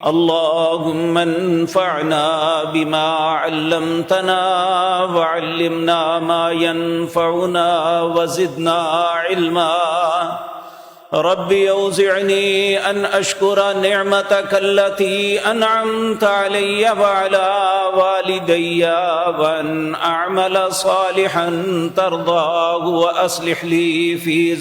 اللهم انفعنا بما علمتنا وعلمنا ما ينفعنا وزدنا علما رب اوزعني ان اشكر نعمتك التي انعمت علي وعلى والدي وان اعمل صالحا ترضاه وأصلح لي في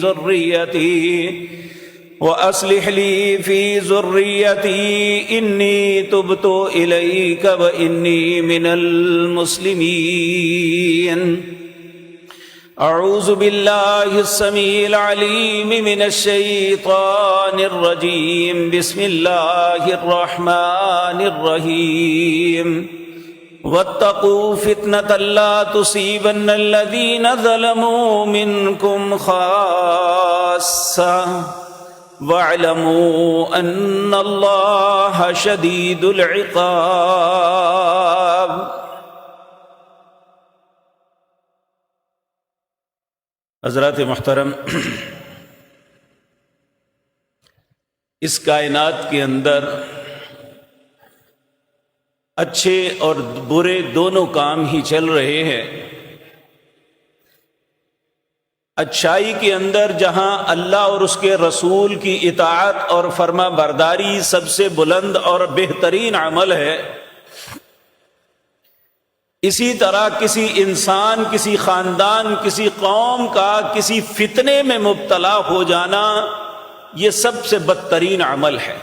ذريتي إني تبت إليك وإني من المسلمين. أعوذ بالله السميع العليم من الشيطان الرجيم. بسم الله الرحمن الرحيم. واتقوا فتنة لا تصيبن الذين ظلموا منكم خاصة وَاعْلَمُوا أَنَّ اللَّهَ شَدِيدُ الْعِقَابِ. حضرات محترم، اس کائنات کے اندر اچھے اور برے دونوں کام ہی چل رہے ہیں. اچھائی کے اندر جہاں اللہ اور اس کے رسول کی اطاعت اور فرما برداری سب سے بلند اور بہترین عمل ہے، اسی طرح کسی انسان، کسی خاندان، کسی قوم کا کسی فتنے میں مبتلا ہو جانا یہ سب سے بدترین عمل ہے.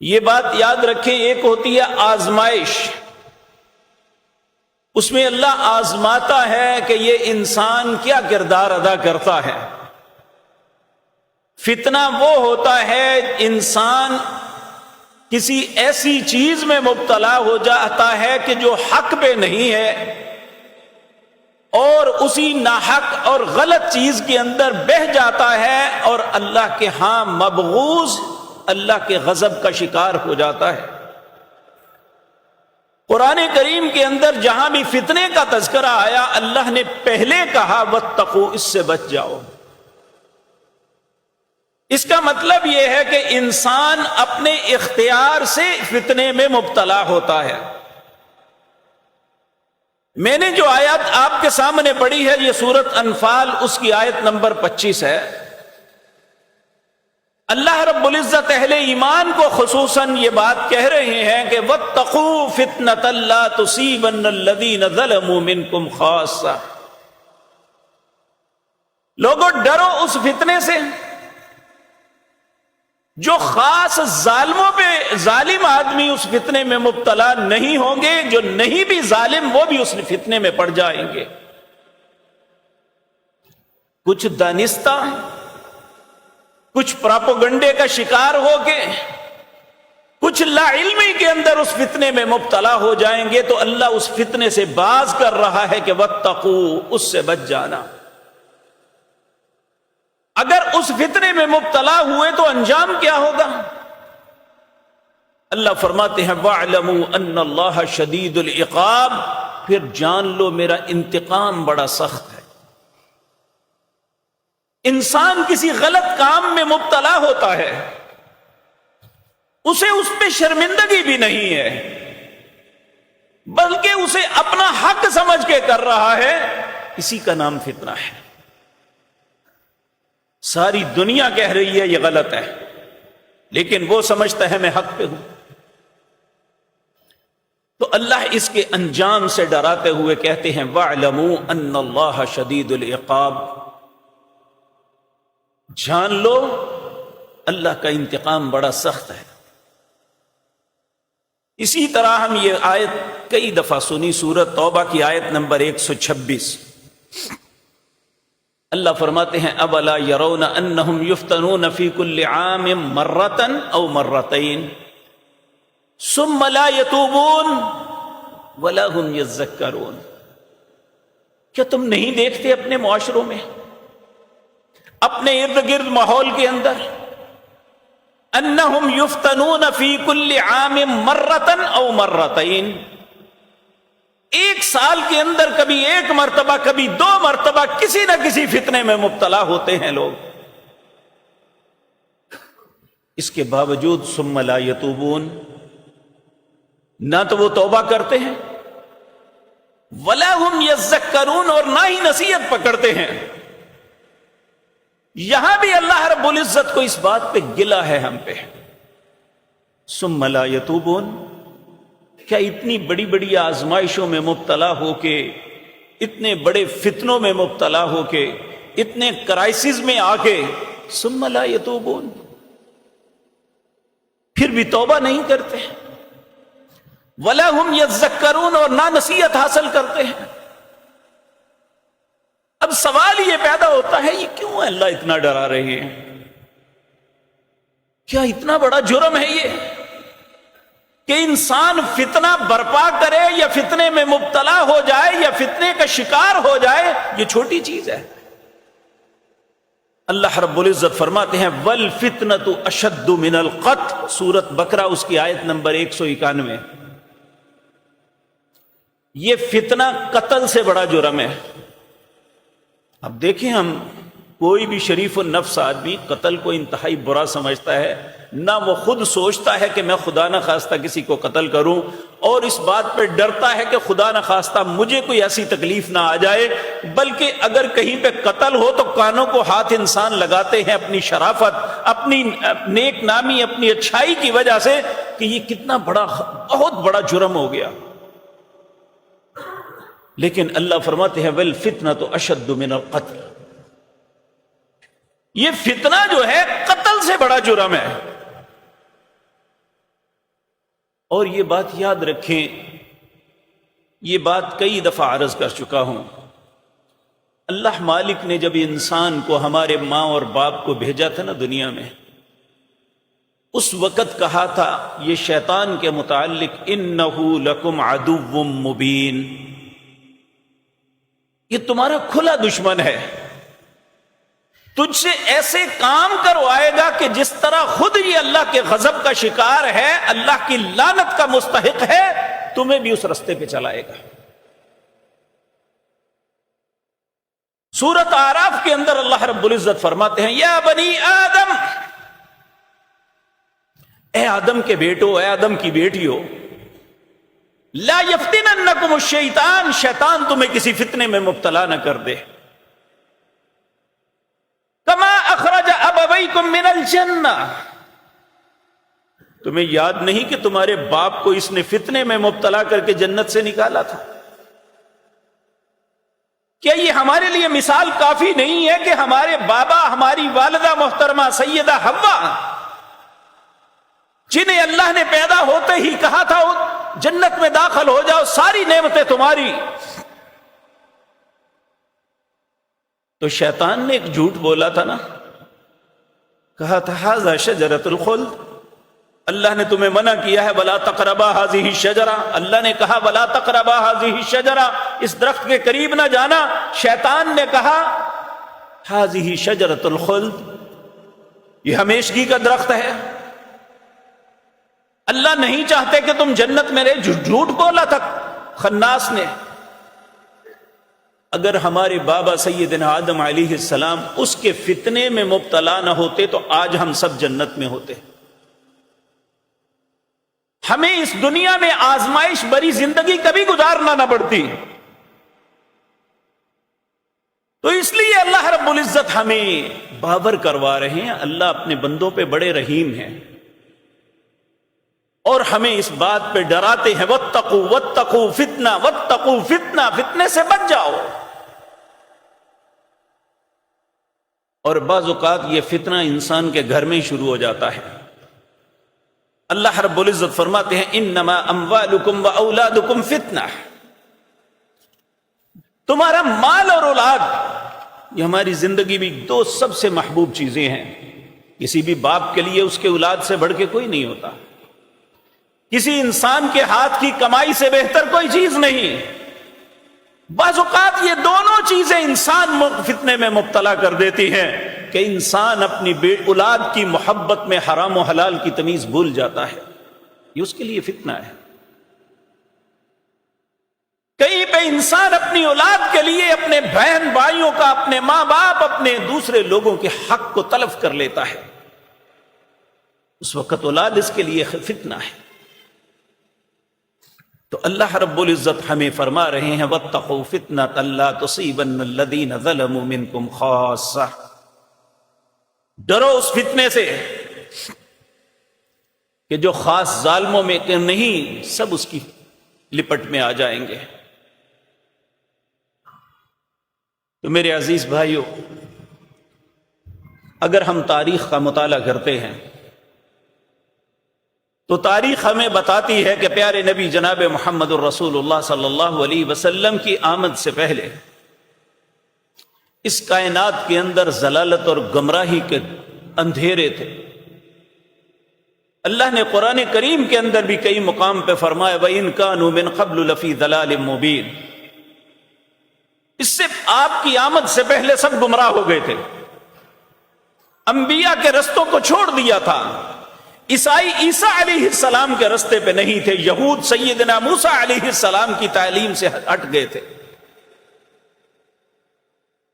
یہ بات یاد رکھیں، ایک ہوتی ہے آزمائش، اس میں اللہ آزماتا ہے کہ یہ انسان کیا کردار ادا کرتا ہے. فتنہ وہ ہوتا ہے انسان کسی ایسی چیز میں مبتلا ہو جاتا ہے کہ جو حق پہ نہیں ہے، اور اسی ناحق اور غلط چیز کے اندر بہہ جاتا ہے اور اللہ کے ہاں مبغوض، اللہ کے غضب کا شکار ہو جاتا ہے. قرآن کریم کے اندر جہاں بھی فتنے کا تذکرہ آیا، اللہ نے پہلے کہا واتقوا، اس سے بچ جاؤ. اس کا مطلب یہ ہے کہ انسان اپنے اختیار سے فتنے میں مبتلا ہوتا ہے. میں نے جو آیت آپ کے سامنے پڑھی ہے یہ سورۃ انفال، اس کی آیت نمبر 25 ہے. اللہ رب العزت اہل ایمان کو خصوصاً یہ بات کہہ رہے ہیں کہ واتقوا فتنة لا تصيبن الذين ظلموا منكم خاصة. لوگوں ڈرو اس فتنے سے جو خاص ظالموں پہ، ظالم آدمی اس فتنے میں مبتلا نہیں ہوں گے، جو نہیں بھی ظالم وہ بھی اس فتنے میں پڑ جائیں گے. کچھ دانستہ، کچھ پراپوگنڈے کا شکار ہو کے، کچھ لا علمی کے اندر اس فتنے میں مبتلا ہو جائیں گے، تو اللہ اس فتنے سے باز کر رہا ہے کہ واتقوا، اس سے بچ جانا. اگر اس فتنے میں مبتلا ہوئے تو انجام کیا ہوگا؟ اللہ فرماتے ہیں وَاعْلَمُوا أَنَّ اللَّهَ شَدِيدُ الْعِقَابِ، پھر جان لو میرا انتقام بڑا سخت ہے. انسان کسی غلط کام میں مبتلا ہوتا ہے، اسے اس پہ شرمندگی بھی نہیں ہے، بلکہ اسے اپنا حق سمجھ کے کر رہا ہے، اسی کا نام فتنہ ہے. ساری دنیا کہہ رہی ہے یہ غلط ہے، لیکن وہ سمجھتا ہے میں حق پہ ہوں. تو اللہ اس کے انجام سے ڈراتے ہوئے کہتے ہیں وَاعْلَمُوا أَنَّ اللَّهَ شَدِيدُ الْعِقَابِ، جان لو اللہ کا انتقام بڑا سخت ہے. اسی طرح ہم یہ آیت کئی دفعہ سنی، سورۃ توبہ کی آیت نمبر 126. اللہ فرماتے ہیں اولا یرون انہم یفتنون فی کل عام مرۃ او مرتین ثم لا یتوبون ولا هم یذکرون. کیا تم نہیں دیکھتے اپنے معاشروں میں، اپنے ارد گرد ماحول کے اندر، انہم یفتنون فی کل عام مرۃ او مرتین، ایک سال کے اندر کبھی ایک مرتبہ کبھی دو مرتبہ کسی نہ کسی فتنے میں مبتلا ہوتے ہیں لوگ. اس کے باوجود ثم لا یتوبون، نہ تو وہ توبہ کرتے ہیں ولا هم یذکرون، اور نہ ہی نصیحت پکڑتے ہیں۔ یہاں بھی اللہ رب العزت کو اس بات پہ گلہ ہے ہم پہ۔ ثم لا یتوبون، کیا اتنی بڑی بڑی آزمائشوں میں مبتلا ہو کے، اتنے بڑے فتنوں میں مبتلا ہو کے، اتنے کرائسس میں آ کے ثم لا یتوبون، پھر بھی توبہ نہیں کرتے، ولا هم یذکرون، اور نہ نصیحت حاصل کرتے ہیں۔ اب سوال یہ پیدا ہوتا ہے یہ کیوں اللہ اتنا ڈرا رہے ہیں؟ کیا اتنا بڑا جرم ہے یہ کہ انسان فتنہ برپا کرے یا فتنے میں مبتلا ہو جائے یا فتنے کا شکار ہو جائے؟ یہ چھوٹی چیز ہے۔ اللہ رب العزت فرماتے ہیں وَالْفِتْنَةُ أَشَدُّ مِنَ الْقَتْلِ، سورۃ بقرہ اس کی آیت نمبر 191۔ یہ فتنہ قتل سے بڑا جرم ہے۔ اب دیکھیں، ہم کوئی بھی شریف النفس آدمی قتل کو انتہائی برا سمجھتا ہے، نہ وہ خود سوچتا ہے کہ میں خدا نہ خواستہ کسی کو قتل کروں، اور اس بات پہ ڈرتا ہے کہ خدا نہ خواستہ مجھے کوئی ایسی تکلیف نہ آ جائے، بلکہ اگر کہیں پہ قتل ہو تو کانوں کو ہاتھ انسان لگاتے ہیں اپنی شرافت، اپنی نیک نامی، اپنی اچھائی کی وجہ سے کہ یہ کتنا بڑا، بہت بڑا جرم ہو گیا۔ لیکن اللہ فرماتے ہیں وَالْفِتْنَةُ أَشَدُّ مِنَ الْقَتْلِ، یہ فتنہ جو ہے قتل سے بڑا جرم ہے۔ اور یہ بات یاد رکھیں، یہ بات کئی دفعہ عرض کر چکا ہوں، اللہ مالک نے جب انسان کو، ہمارے ماں اور باپ کو بھیجا تھا نا دنیا میں، اس وقت کہا تھا یہ شیطان کے متعلق اِنَّهُ لَكُمْ عَدُوٌّ مُبِينٌ، یہ تمہارا کھلا دشمن ہے، تجھ سے ایسے کام کروائے گا کہ جس طرح خود یہ اللہ کے غضب کا شکار ہے، اللہ کی لعنت کا مستحق ہے، تمہیں بھی اس رستے پہ چلائے گا۔ سورۃ اعراف کے اندر اللہ رب العزت فرماتے ہیں یا بنی آدم، اے آدم کے بیٹو، اے آدم کی بیٹیو، لا یفتننکم الشیطان، شیطان تمہیں کسی فتنے میں مبتلا نہ کر دے، کما اخرج ابویکم من الجنہ، تمہیں یاد نہیں کہ تمہارے باپ کو اس نے فتنے میں مبتلا کر کے جنت سے نکالا تھا؟ کیا یہ ہمارے لیے مثال کافی نہیں ہے کہ ہمارے بابا، ہماری والدہ محترمہ سیدہ حوا، جنہیں اللہ نے پیدا ہوتے ہی کہا تھا جنت میں داخل ہو جاؤ، ساری نعمتیں تمہاری، تو شیطان نے ایک جھوٹ بولا تھا نا، کہا تھا ھذا شجرۃ الخلد، اللہ نے تمہیں منع کیا ہے ولا تقربا ھذہ الشجرہ، اللہ نے کہا ولا تقربا ھذہ الشجرہ، اس درخت کے قریب نہ جانا، شیطان نے کہا ھذہ شجرۃ الخلد، یہ ہمیشگی کا درخت ہے، اللہ نہیں چاہتے کہ تم جنت میں رہے، جھوٹ بولا تھا خناس نے۔ اگر ہمارے بابا سیدنا آدم علیہ السلام اس کے فتنے میں مبتلا نہ ہوتے تو آج ہم سب جنت میں ہوتے۔ ہمیں اس دنیا میں آزمائش بری زندگی کبھی گزارنا نہ پڑتی۔ تو اس لیے اللہ رب العزت ہمیں باور کروا رہے ہیں اللہ اپنے بندوں پہ بڑے رحیم ہیں، اور ہمیں اس بات پہ ڈراتے ہیں واتقوا واتقوا فتنہ، واتقوا فتنہ، فتنے سے بچ جاؤ۔ اور بعض اوقات یہ فتنہ انسان کے گھر میں ہی شروع ہو جاتا ہے۔ اللہ رب العزت فرماتے ہیں انما اموالکم واولادکم فتنہ، تمہارا مال اور اولاد، یہ ہماری زندگی بھی دو سب سے محبوب چیزیں ہیں۔ کسی بھی باپ کے لیے اس کے اولاد سے بڑھ کے کوئی نہیں ہوتا، کسی انسان کے ہاتھ کی کمائی سے بہتر کوئی چیز نہیں۔ بعض اوقات یہ دونوں چیزیں انسان فتنے میں مبتلا کر دیتی ہیں کہ انسان اپنی اولاد کی محبت میں حرام و حلال کی تمیز بھول جاتا ہے، یہ اس کے لیے فتنہ ہے۔ کہیں پہ انسان اپنی اولاد کے لیے اپنے بہن بھائیوں کا، اپنے ماں باپ، اپنے دوسرے لوگوں کے حق کو تلف کر لیتا ہے۔ اس وقت اولاد اس کے لیے فتنہ ہے۔ تو اللہ رب العزت ہمیں فرما رہے ہیں وَاتَّقُوا فِتْنَةً لَا تُصِيبَنَّ الَّذِينَ ظَلَمُوا مِنْكُمْ خَاصَّةً، ڈرو اس فتنے سے کہ جو خاص ظالموں میں کہ نہیں، سب اس کی لپٹ میں آ جائیں گے۔ تو میرے عزیز بھائیو، اگر ہم تاریخ کا مطالعہ کرتے ہیں تو تاریخ ہمیں بتاتی ہے کہ پیارے نبی جناب محمد الرسول اللہ صلی اللہ علیہ وسلم کی آمد سے پہلے اس کائنات کے اندر ضلالت اور گمراہی کے اندھیرے تھے۔ اللہ نے قرآن کریم کے اندر بھی کئی مقام پہ فرمایا وَإِن كَانُوا مِن قَبْلُ لَفِي ضَلَالٍ مُبِينٍ، اس سے آپ کی آمد سے پہلے سب گمراہ ہو گئے تھے، انبیاء کے رستوں کو چھوڑ دیا تھا، عیسائی عیسیٰ علیہ السلام کے رستے پہ نہیں تھے، یہود سیدنا موسیٰ علیہ السلام کی تعلیم سے ہٹ گئے تھے۔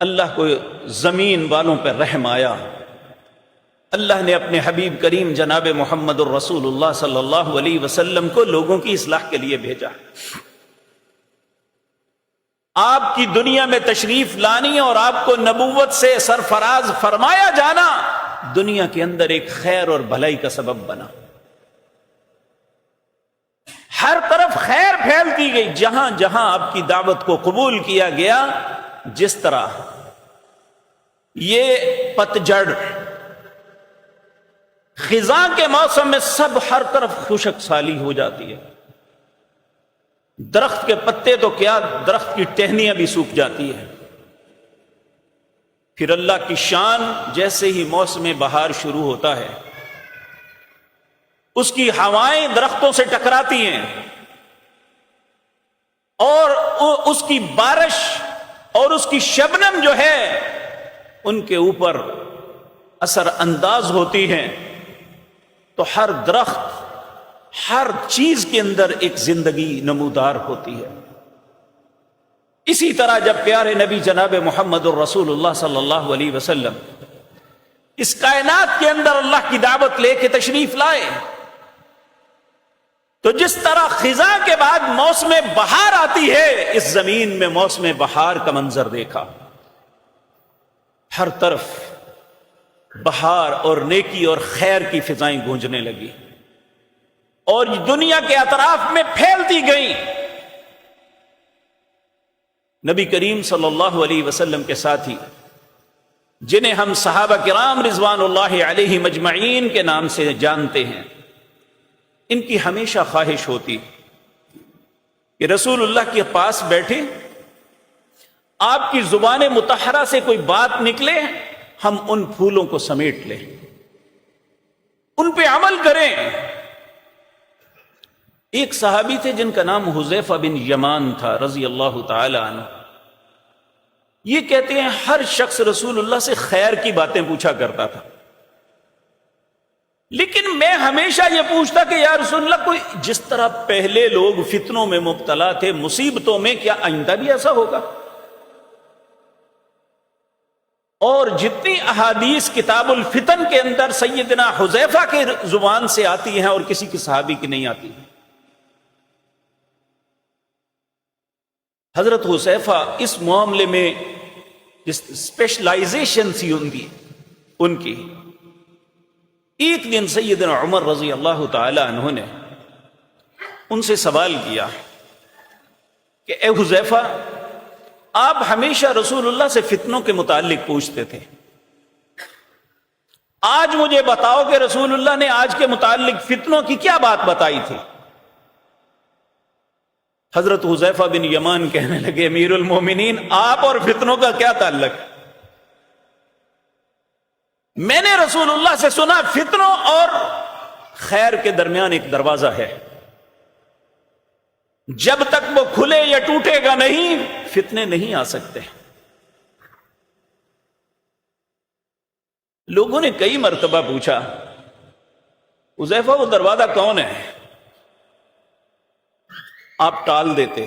اللہ کو زمین والوں پہ رحم آیا، اللہ نے اپنے حبیب کریم جناب محمد الرسول اللہ صلی اللہ علیہ وسلم کو لوگوں کی اصلاح کے لیے بھیجا۔ آپ کی دنیا میں تشریف لانی اور آپ کو نبوت سے سرفراز فرمایا جانا دنیا کے اندر ایک خیر اور بھلائی کا سبب بنا۔ ہر طرف خیر پھیلتی گئی، جہاں جہاں آپ کی دعوت کو قبول کیا گیا، جس طرح یہ پتجھڑ خزاں کے موسم میں سب ہر طرف خشک سالی ہو جاتی ہے، درخت کے پتے تو کیا، درخت کی ٹہنیاں بھی سوکھ جاتی ہے، پھر اللہ کی شان جیسے ہی موسم بہار شروع ہوتا ہے اس کی ہوائیں درختوں سے ٹکراتی ہیں اور اس کی بارش اور اس کی شبنم جو ہے ان کے اوپر اثر انداز ہوتی ہیں، تو ہر درخت ہر چیز کے اندر ایک زندگی نمودار ہوتی ہے۔ اسی طرح جب پیارے نبی جناب محمد الرسول اللہ صلی اللہ علیہ وسلم اس کائنات کے اندر اللہ کی دعوت لے کے تشریف لائے، تو جس طرح خزاں کے بعد موسم بہار آتی ہے، اس زمین میں موسم بہار کا منظر دیکھا، ہر طرف بہار اور نیکی اور خیر کی فضائیں گونجنے لگی اور دنیا کے اطراف میں پھیلتی گئیں۔ نبی کریم صلی اللہ علیہ وسلم کے ساتھی جنہیں ہم صحابہ کرام رضوان اللہ علیہ مجمعین کے نام سے جانتے ہیں، ان کی ہمیشہ خواہش ہوتی کہ رسول اللہ کے پاس بیٹھے، آپ کی زبان مطہرہ سے کوئی بات نکلے، ہم ان پھولوں کو سمیٹ لیں، ان پہ عمل کریں۔ ایک صحابی تھے جن کا نام حذیفہ بن یمان تھا رضی اللہ تعالی عنہ، یہ کہتے ہیں ہر شخص رسول اللہ سے خیر کی باتیں پوچھا کرتا تھا، لیکن میں ہمیشہ یہ پوچھتا کہ یا رسول اللہ، کوئی جس طرح پہلے لوگ فتنوں میں مبتلا تھے، مصیبتوں میں، کیا آئندہ بھی ایسا ہوگا؟ اور جتنی احادیث کتاب الفتن کے اندر سیدنا حذیفہ کے زبان سے آتی ہیں اور کسی کی صحابی کی نہیں آتی۔ حضرت حذیفہ اس معاملے میں اسپیشلائزیشن سی ان کی۔ ایک دن سیدنا عمر رضی اللہ تعالی عنہ نے ان سے سوال کیا کہ اے حذیفہ، آپ ہمیشہ رسول اللہ سے فتنوں کے متعلق پوچھتے تھے، آج مجھے بتاؤ کہ رسول اللہ نے آج کے متعلق فتنوں کی کیا بات بتائی تھی؟ حضرت حذیفہ بن یمان کہنے لگے امیر المومنین، آپ اور فتنوں کا کیا تعلق؟ میں نے رسول اللہ سے سنا فتنوں اور خیر کے درمیان ایک دروازہ ہے، جب تک وہ کھلے یا ٹوٹے گا نہیں، فتنے نہیں آ سکتے۔ لوگوں نے کئی مرتبہ پوچھا حذیفہ وہ دروازہ کون ہے؟ آپ ٹال دیتے۔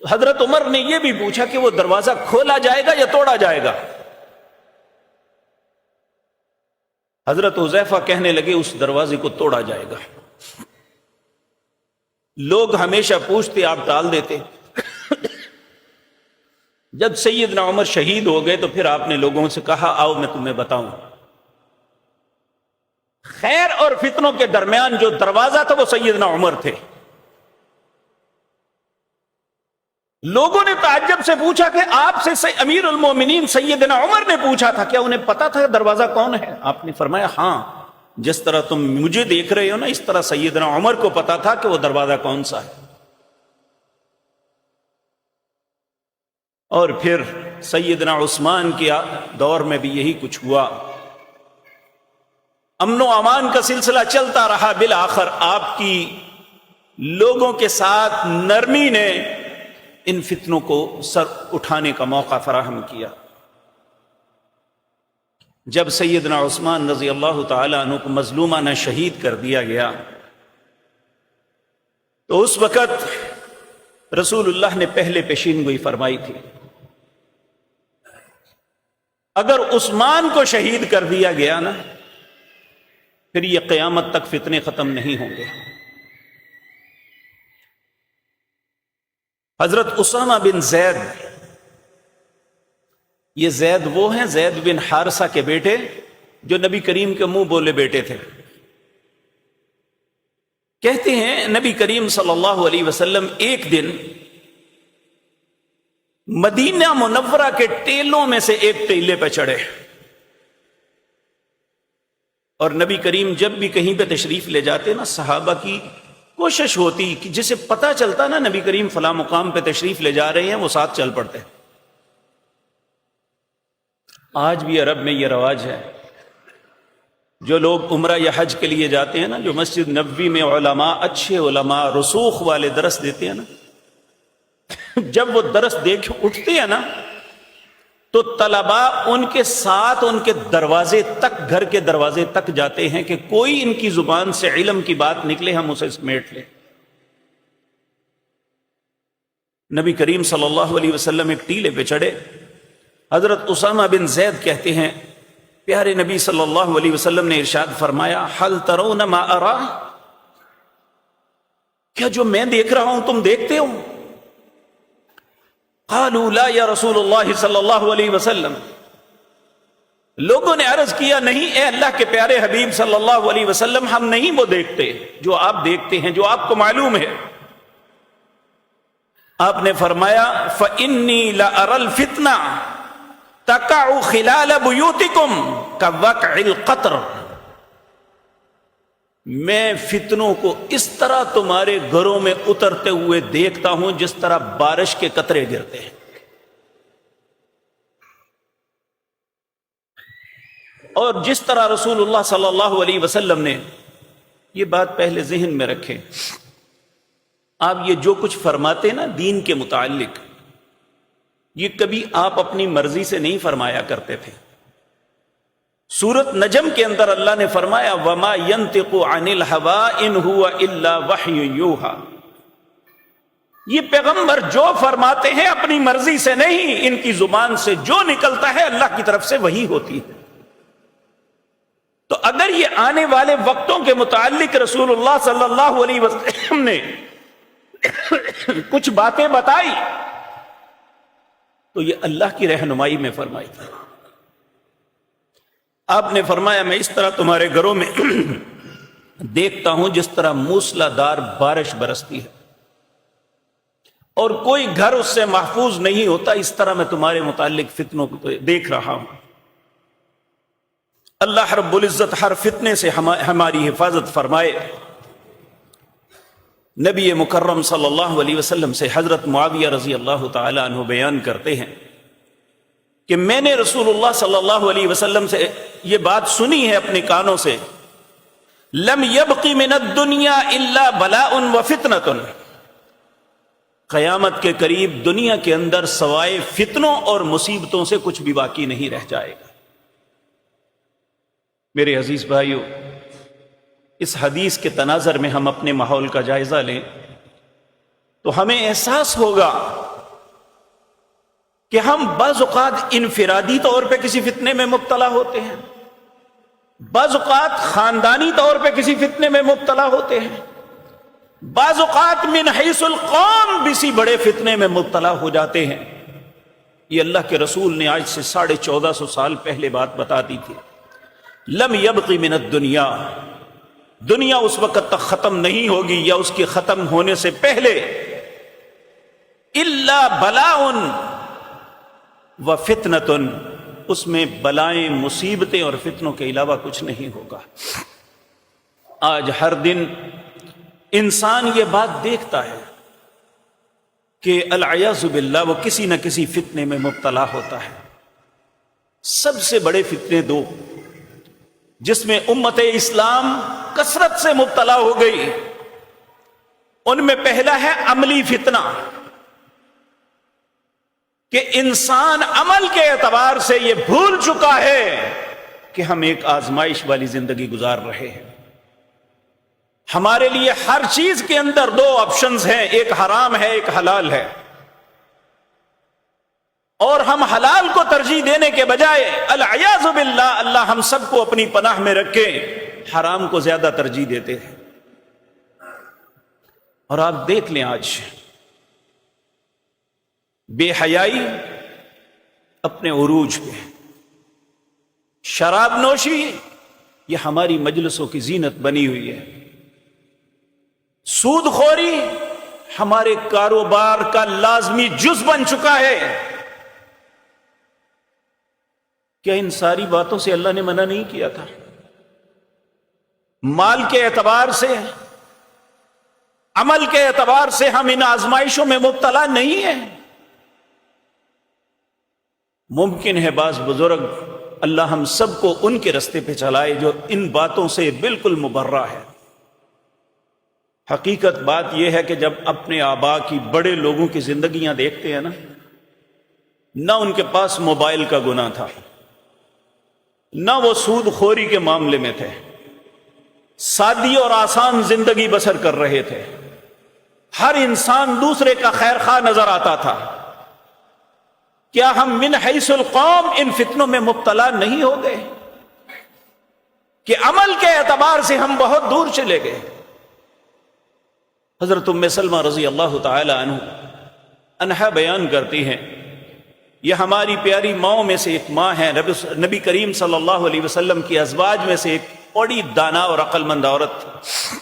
حضرت عمر نے یہ بھی پوچھا کہ وہ دروازہ کھولا جائے گا یا توڑا جائے گا؟ حضرت حذیفہ کہنے لگے اس دروازے کو توڑا جائے گا. لوگ ہمیشہ پوچھتے، آپ ٹال دیتے. جب سیدنا عمر شہید ہو گئے تو پھر آپ نے لوگوں سے کہا آؤ میں تمہیں بتاؤں. خیر اور فتنوں کے درمیان جو دروازہ تھا وہ سیدنا عمر تھے. لوگوں نے تعجب سے پوچھا کہ آپ سے امیر المومنین سیدنا عمر نے پوچھا تھا، کیا انہیں پتا تھا دروازہ کون ہے؟ آپ نے فرمایا ہاں، جس طرح تم مجھے دیکھ رہے ہو نا، اس طرح سیدنا عمر کو پتا تھا کہ وہ دروازہ کون سا ہے. اور پھر سیدنا عثمان کے دور میں بھی یہی کچھ ہوا. امن و امان کا سلسلہ چلتا رہا. بالآخر آپ کی لوگوں کے ساتھ نرمی نے ان فتنوں کو سر اٹھانے کا موقع فراہم کیا. جب سیدنا عثمان رضی اللہ تعالی عنہ کو مظلومانہ شہید کر دیا گیا تو اس وقت رسول اللہ نے پہلے پیشین گوئی فرمائی تھی، اگر عثمان کو شہید کر دیا گیا نا، پھر یہ قیامت تک فتنے ختم نہیں ہوں گے. حضرت اسامہ بن زید، یہ زید وہ ہیں، زید بن حارثہ کے بیٹے جو نبی کریم کے منہ بولے بیٹے تھے. کہتے ہیں نبی کریم صلی اللہ علیہ وسلم ایک دن مدینہ منورہ کے ٹیلوں میں سے ایک ٹیلے پہ چڑھے، اور نبی کریم جب بھی کہیں پہ تشریف لے جاتے نا، صحابہ کی کوشش ہوتی کہ جسے پتہ چلتا نا نبی کریم فلاں مقام پہ تشریف لے جا رہے ہیں، وہ ساتھ چل پڑتے. آج بھی عرب میں یہ رواج ہے، جو لوگ عمرہ یا حج کے لیے جاتے ہیں نا، جو مسجد نبوی میں علماء، اچھے علماء رسوخ والے درس دیتے ہیں نا، جب وہ درس دیکھ اٹھتے ہیں نا تو طلباء ان کے ساتھ ان کے دروازے تک، گھر کے دروازے تک جاتے ہیں کہ کوئی ان کی زبان سے علم کی بات نکلے ہم اسے سمیٹ لیں. نبی کریم صلی اللہ علیہ وسلم ایک ٹیلے پہ چڑھے. حضرت اسامہ بن زید کہتے ہیں پیارے نبی صلی اللہ علیہ وسلم نے ارشاد فرمایا، حل ترون ما ارا، کیا جو میں دیکھ رہا ہوں تم دیکھتے ہو؟ قالوا لا یا رسول اللہ صلی اللہ علیہ وسلم. لوگوں نے عرض کیا نہیں اے اللہ کے پیارے حبیب صلی اللہ علیہ وسلم، ہم نہیں وہ دیکھتے جو آپ دیکھتے ہیں، جو آپ کو معلوم ہے. آپ نے فرمایا فإنی لأری الفتنہ تقع خلال بیوتکم کوقع القطر، میں فتنوں کو اس طرح تمہارے گھروں میں اترتے ہوئے دیکھتا ہوں جس طرح بارش کے قطرے گرتے ہیں. اور جس طرح رسول اللہ صلی اللہ علیہ وسلم نے، یہ بات پہلے ذہن میں رکھیں، آپ یہ جو کچھ فرماتے نا دین کے متعلق، یہ کبھی آپ اپنی مرضی سے نہیں فرمایا کرتے تھے. سورۃ نجم کے اندر اللہ نے فرمایا وما ينطق عن الهوى ان هو الا وحی یوحى، یہ پیغمبر جو فرماتے ہیں اپنی مرضی سے نہیں، ان کی زبان سے جو نکلتا ہے اللہ کی طرف سے وحی ہوتی ہے. تو اگر یہ آنے والے وقتوں کے متعلق رسول اللہ صلی اللہ علیہ وسلم نے کچھ باتیں بتائی تو یہ اللہ کی رہنمائی میں فرمائی تھی. آپ نے فرمایا میں اس طرح تمہارے گھروں میں دیکھتا ہوں جس طرح موسلا دار بارش برستی ہے اور کوئی گھر اس سے محفوظ نہیں ہوتا، اس طرح میں تمہارے متعلق فتنوں کو دیکھ رہا ہوں. اللہ رب العزت ہر فتنے سے ہماری حفاظت فرمائے. نبی مکرم صلی اللہ علیہ وسلم سے حضرت معاویہ رضی اللہ تعالی عنہ بیان کرتے ہیں کہ میں نے رسول اللہ صلی اللہ علیہ وسلم سے یہ بات سنی ہے اپنے کانوں سے، لم یبق من الدنیا الا بلاء وفتنۃ، قیامت کے قریب دنیا کے اندر سوائے فتنوں اور مصیبتوں سے کچھ بھی باقی نہیں رہ جائے گا. میرے عزیز بھائیو، اس حدیث کے تناظر میں ہم اپنے ماحول کا جائزہ لیں تو ہمیں احساس ہوگا کہ ہم بعض اوقات انفرادی طور پہ کسی فتنے میں مبتلا ہوتے ہیں، بعض اوقات خاندانی طور پہ کسی فتنے میں مبتلا ہوتے ہیں، بعض اوقات من حیث القوم کسی بڑے فتنے میں مبتلا ہو جاتے ہیں۔ یہ اللہ کے رسول نے آج سے 1450 سال پہلے بات بتا دی تھی۔ لم یبقی من الدنیا، دنیا اس وقت تک ختم نہیں ہوگی یا اس کے ختم ہونے سے پہلے، الا بلاء و فتنۃ، اس میں بلائیں، مصیبتیں اور فتنوں کے علاوہ کچھ نہیں ہوگا۔ آج ہر دن انسان یہ بات دیکھتا ہے کہ العیاذ باللہ وہ کسی نہ کسی فتنے میں مبتلا ہوتا ہے۔ سب سے بڑے فتنے دو جس میں امت اسلام کثرت سے مبتلا ہو گئی، ان میں پہلا ہے عملی فتنہ، کہ انسان عمل کے اعتبار سے یہ بھول چکا ہے کہ ہم ایک آزمائش والی زندگی گزار رہے ہیں۔ ہمارے لیے ہر چیز کے اندر دو آپشنز ہیں، ایک حرام ہے، ایک حلال ہے، اور ہم حلال کو ترجیح دینے کے بجائے العیاذ باللہ، اللہ ہم سب کو اپنی پناہ میں رکھے، حرام کو زیادہ ترجیح دیتے ہیں۔ اور آپ دیکھ لیں آج بے حیائی اپنے عروج پہ، شراب نوشی یہ ہماری مجلسوں کی زینت بنی ہوئی ہے، سود خوری ہمارے کاروبار کا لازمی جز بن چکا ہے۔ کیا ان ساری باتوں سے اللہ نے منع نہیں کیا تھا؟ مال کے اعتبار سے، عمل کے اعتبار سے ہم ان آزمائشوں میں مبتلا نہیں ہیں۔ ممکن ہے بعض بزرگ اللہ ہم سب کو ان کے رستے پہ چلائے جو ان باتوں سے بالکل مبرہ ہے۔ حقیقت بات یہ ہے کہ جب اپنے آبا کی، بڑے لوگوں کی زندگیاں دیکھتے ہیں نا، نہ ان کے پاس موبائل کا گناہ تھا، نہ وہ سود خوری کے معاملے میں تھے، سادی اور آسان زندگی بسر کر رہے تھے، ہر انسان دوسرے کا خیر خواہ نظر آتا تھا۔ کیا ہم من حیث القوم ان فتنوں میں مبتلا نہیں ہو گئے کہ عمل کے اعتبار سے ہم بہت دور چلے گئے؟ حضرت ام سلمہ رضی اللہ تعالی عنہا بیان کرتی ہیں، یہ ہماری پیاری ماؤں میں سے ایک ماں ہے، نبی کریم صلی اللہ علیہ وسلم کی ازواج میں سے ایک بڑی دانا اور عقل مند عورت تھی۔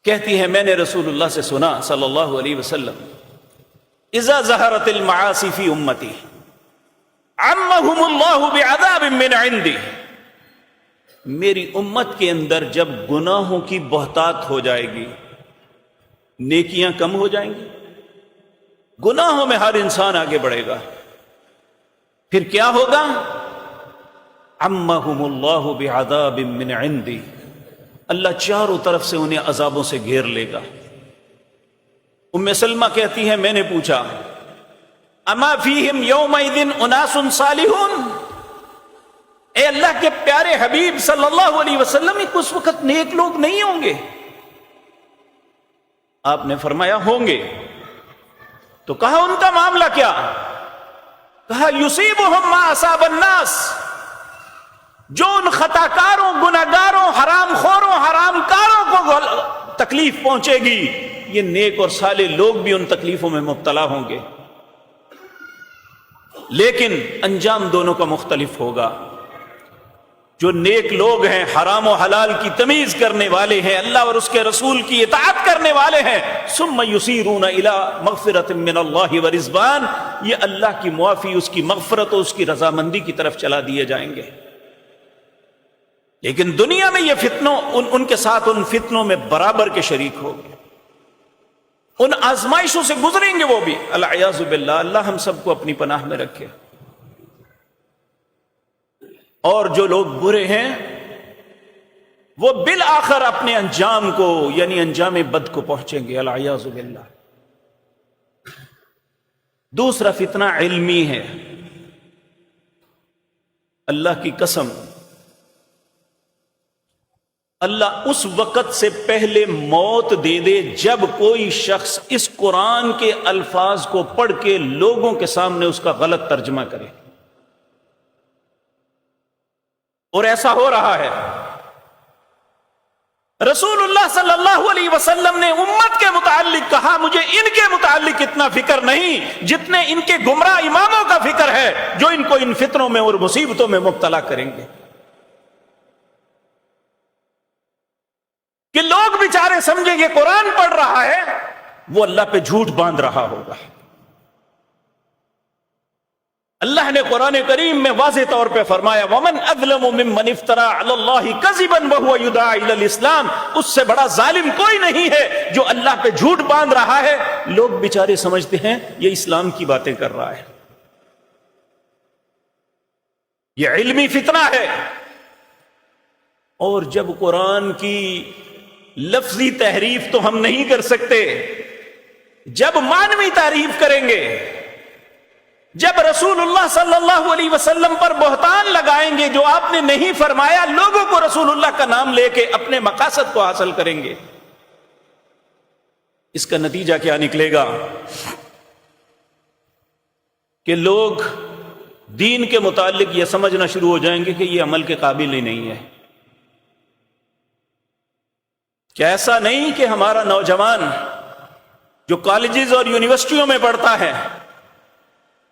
کہتی ہے میں نے رسول اللہ سے سنا صلی اللہ علیہ وسلم، اذا ظہرت المعاصی فی امتی عمہم اللہ بعذاب من عندی، میری امت کے اندر جب گناہوں کی بہتات ہو جائے گی، نیکیاں کم ہو جائیں گی، گناہوں میں ہر انسان آگے بڑھے گا، پھر کیا ہوگا؟ عمہم اللہ بعذاب من عندی، اللہ چاروں طرف سے انہیں عذابوں سے گھیر لے گا۔ ام سلمہ کہتی ہے میں نے پوچھا اما فیہم یومئذ اناس صالحون، اے اللہ کے پیارے حبیب صلی اللہ علیہ وسلم، اس وقت نیک لوگ نہیں ہوں گے؟ آپ نے فرمایا ہوں گے۔ تو کہا ان کا معاملہ کیا؟ کہا یصیبہم ما اصاب الناس، جو ان خطا کاروں، گناہگاروں، حرام خوروں، حرام کاروں کو تکلیف پہنچے گی، یہ نیک اور صالح لوگ بھی ان تکلیفوں میں مبتلا ہوں گے، لیکن انجام دونوں کا مختلف ہوگا۔ جو نیک لوگ ہیں، حرام و حلال کی تمیز کرنے والے ہیں، اللہ اور اس کے رسول کی اطاعت کرنے والے ہیں، ثم یصیرون الی مغفرۃ من اللہ ورضوان، یہ اللہ کی معافی، اس کی مغفرت اور اس کی رضامندی کی طرف چلا دیے جائیں گے۔ لیکن دنیا میں یہ فتنوں ان کے ساتھ ان فتنوں میں برابر کے شریک ہو گئے، ان آزمائشوں سے گزریں گے وہ بھی، العیاذ باللہ، اللہ ہم سب کو اپنی پناہ میں رکھے۔ اور جو لوگ برے ہیں وہ بالآخر اپنے انجام کو، یعنی انجام بد کو پہنچیں گے، العیاذ باللہ۔ دوسرا فتنہ علمی ہے۔ اللہ کی قسم، اللہ اس وقت سے پہلے موت دے دے جب کوئی شخص اس قرآن کے الفاظ کو پڑھ کے لوگوں کے سامنے اس کا غلط ترجمہ کرے۔ اور ایسا ہو رہا ہے۔ رسول اللہ صلی اللہ علیہ وسلم نے امت کے متعلق کہا مجھے ان کے متعلق اتنا فکر نہیں جتنے ان کے گمراہ اماموں کا فکر ہے جو ان کو ان فتنوں میں اور مصیبتوں میں مبتلا کریں گے، کہ لوگ بیچارے سمجھیں گے قرآن پڑھ رہا ہے وہ اللہ پہ جھوٹ باندھ رہا ہوگا۔ اللہ نے قرآن کریم میں واضح طور پہ فرمایا وَمَنْ أَظْلَمُ مِمَّنِ افْتَرَىٰ عَلَى اللَّهِ كَذِبًا وَهُوَ يُدْعَىٰ إِلَى الْإِسْلَامِ، اس سے بڑا ظالم کوئی نہیں ہے جو اللہ پہ جھوٹ باندھ رہا ہے، لوگ بیچارے سمجھتے ہیں یہ اسلام کی باتیں کر رہا ہے۔ یہ علمی فتنہ ہے۔ اور جب قرآن کی لفظی تحریف تو ہم نہیں کر سکتے، جب معنوی تعریف کریں گے، جب رسول اللہ صلی اللہ علیہ وسلم پر بہتان لگائیں گے جو آپ نے نہیں فرمایا، لوگوں کو رسول اللہ کا نام لے کے اپنے مقاصد کو حاصل کریں گے، اس کا نتیجہ کیا نکلے گا کہ لوگ دین کے متعلق یہ سمجھنا شروع ہو جائیں گے کہ یہ عمل کے قابل ہی نہیں ہے۔ کیا ایسا نہیں کہ ہمارا نوجوان جو کالجز اور یونیورسٹیوں میں پڑھتا ہے،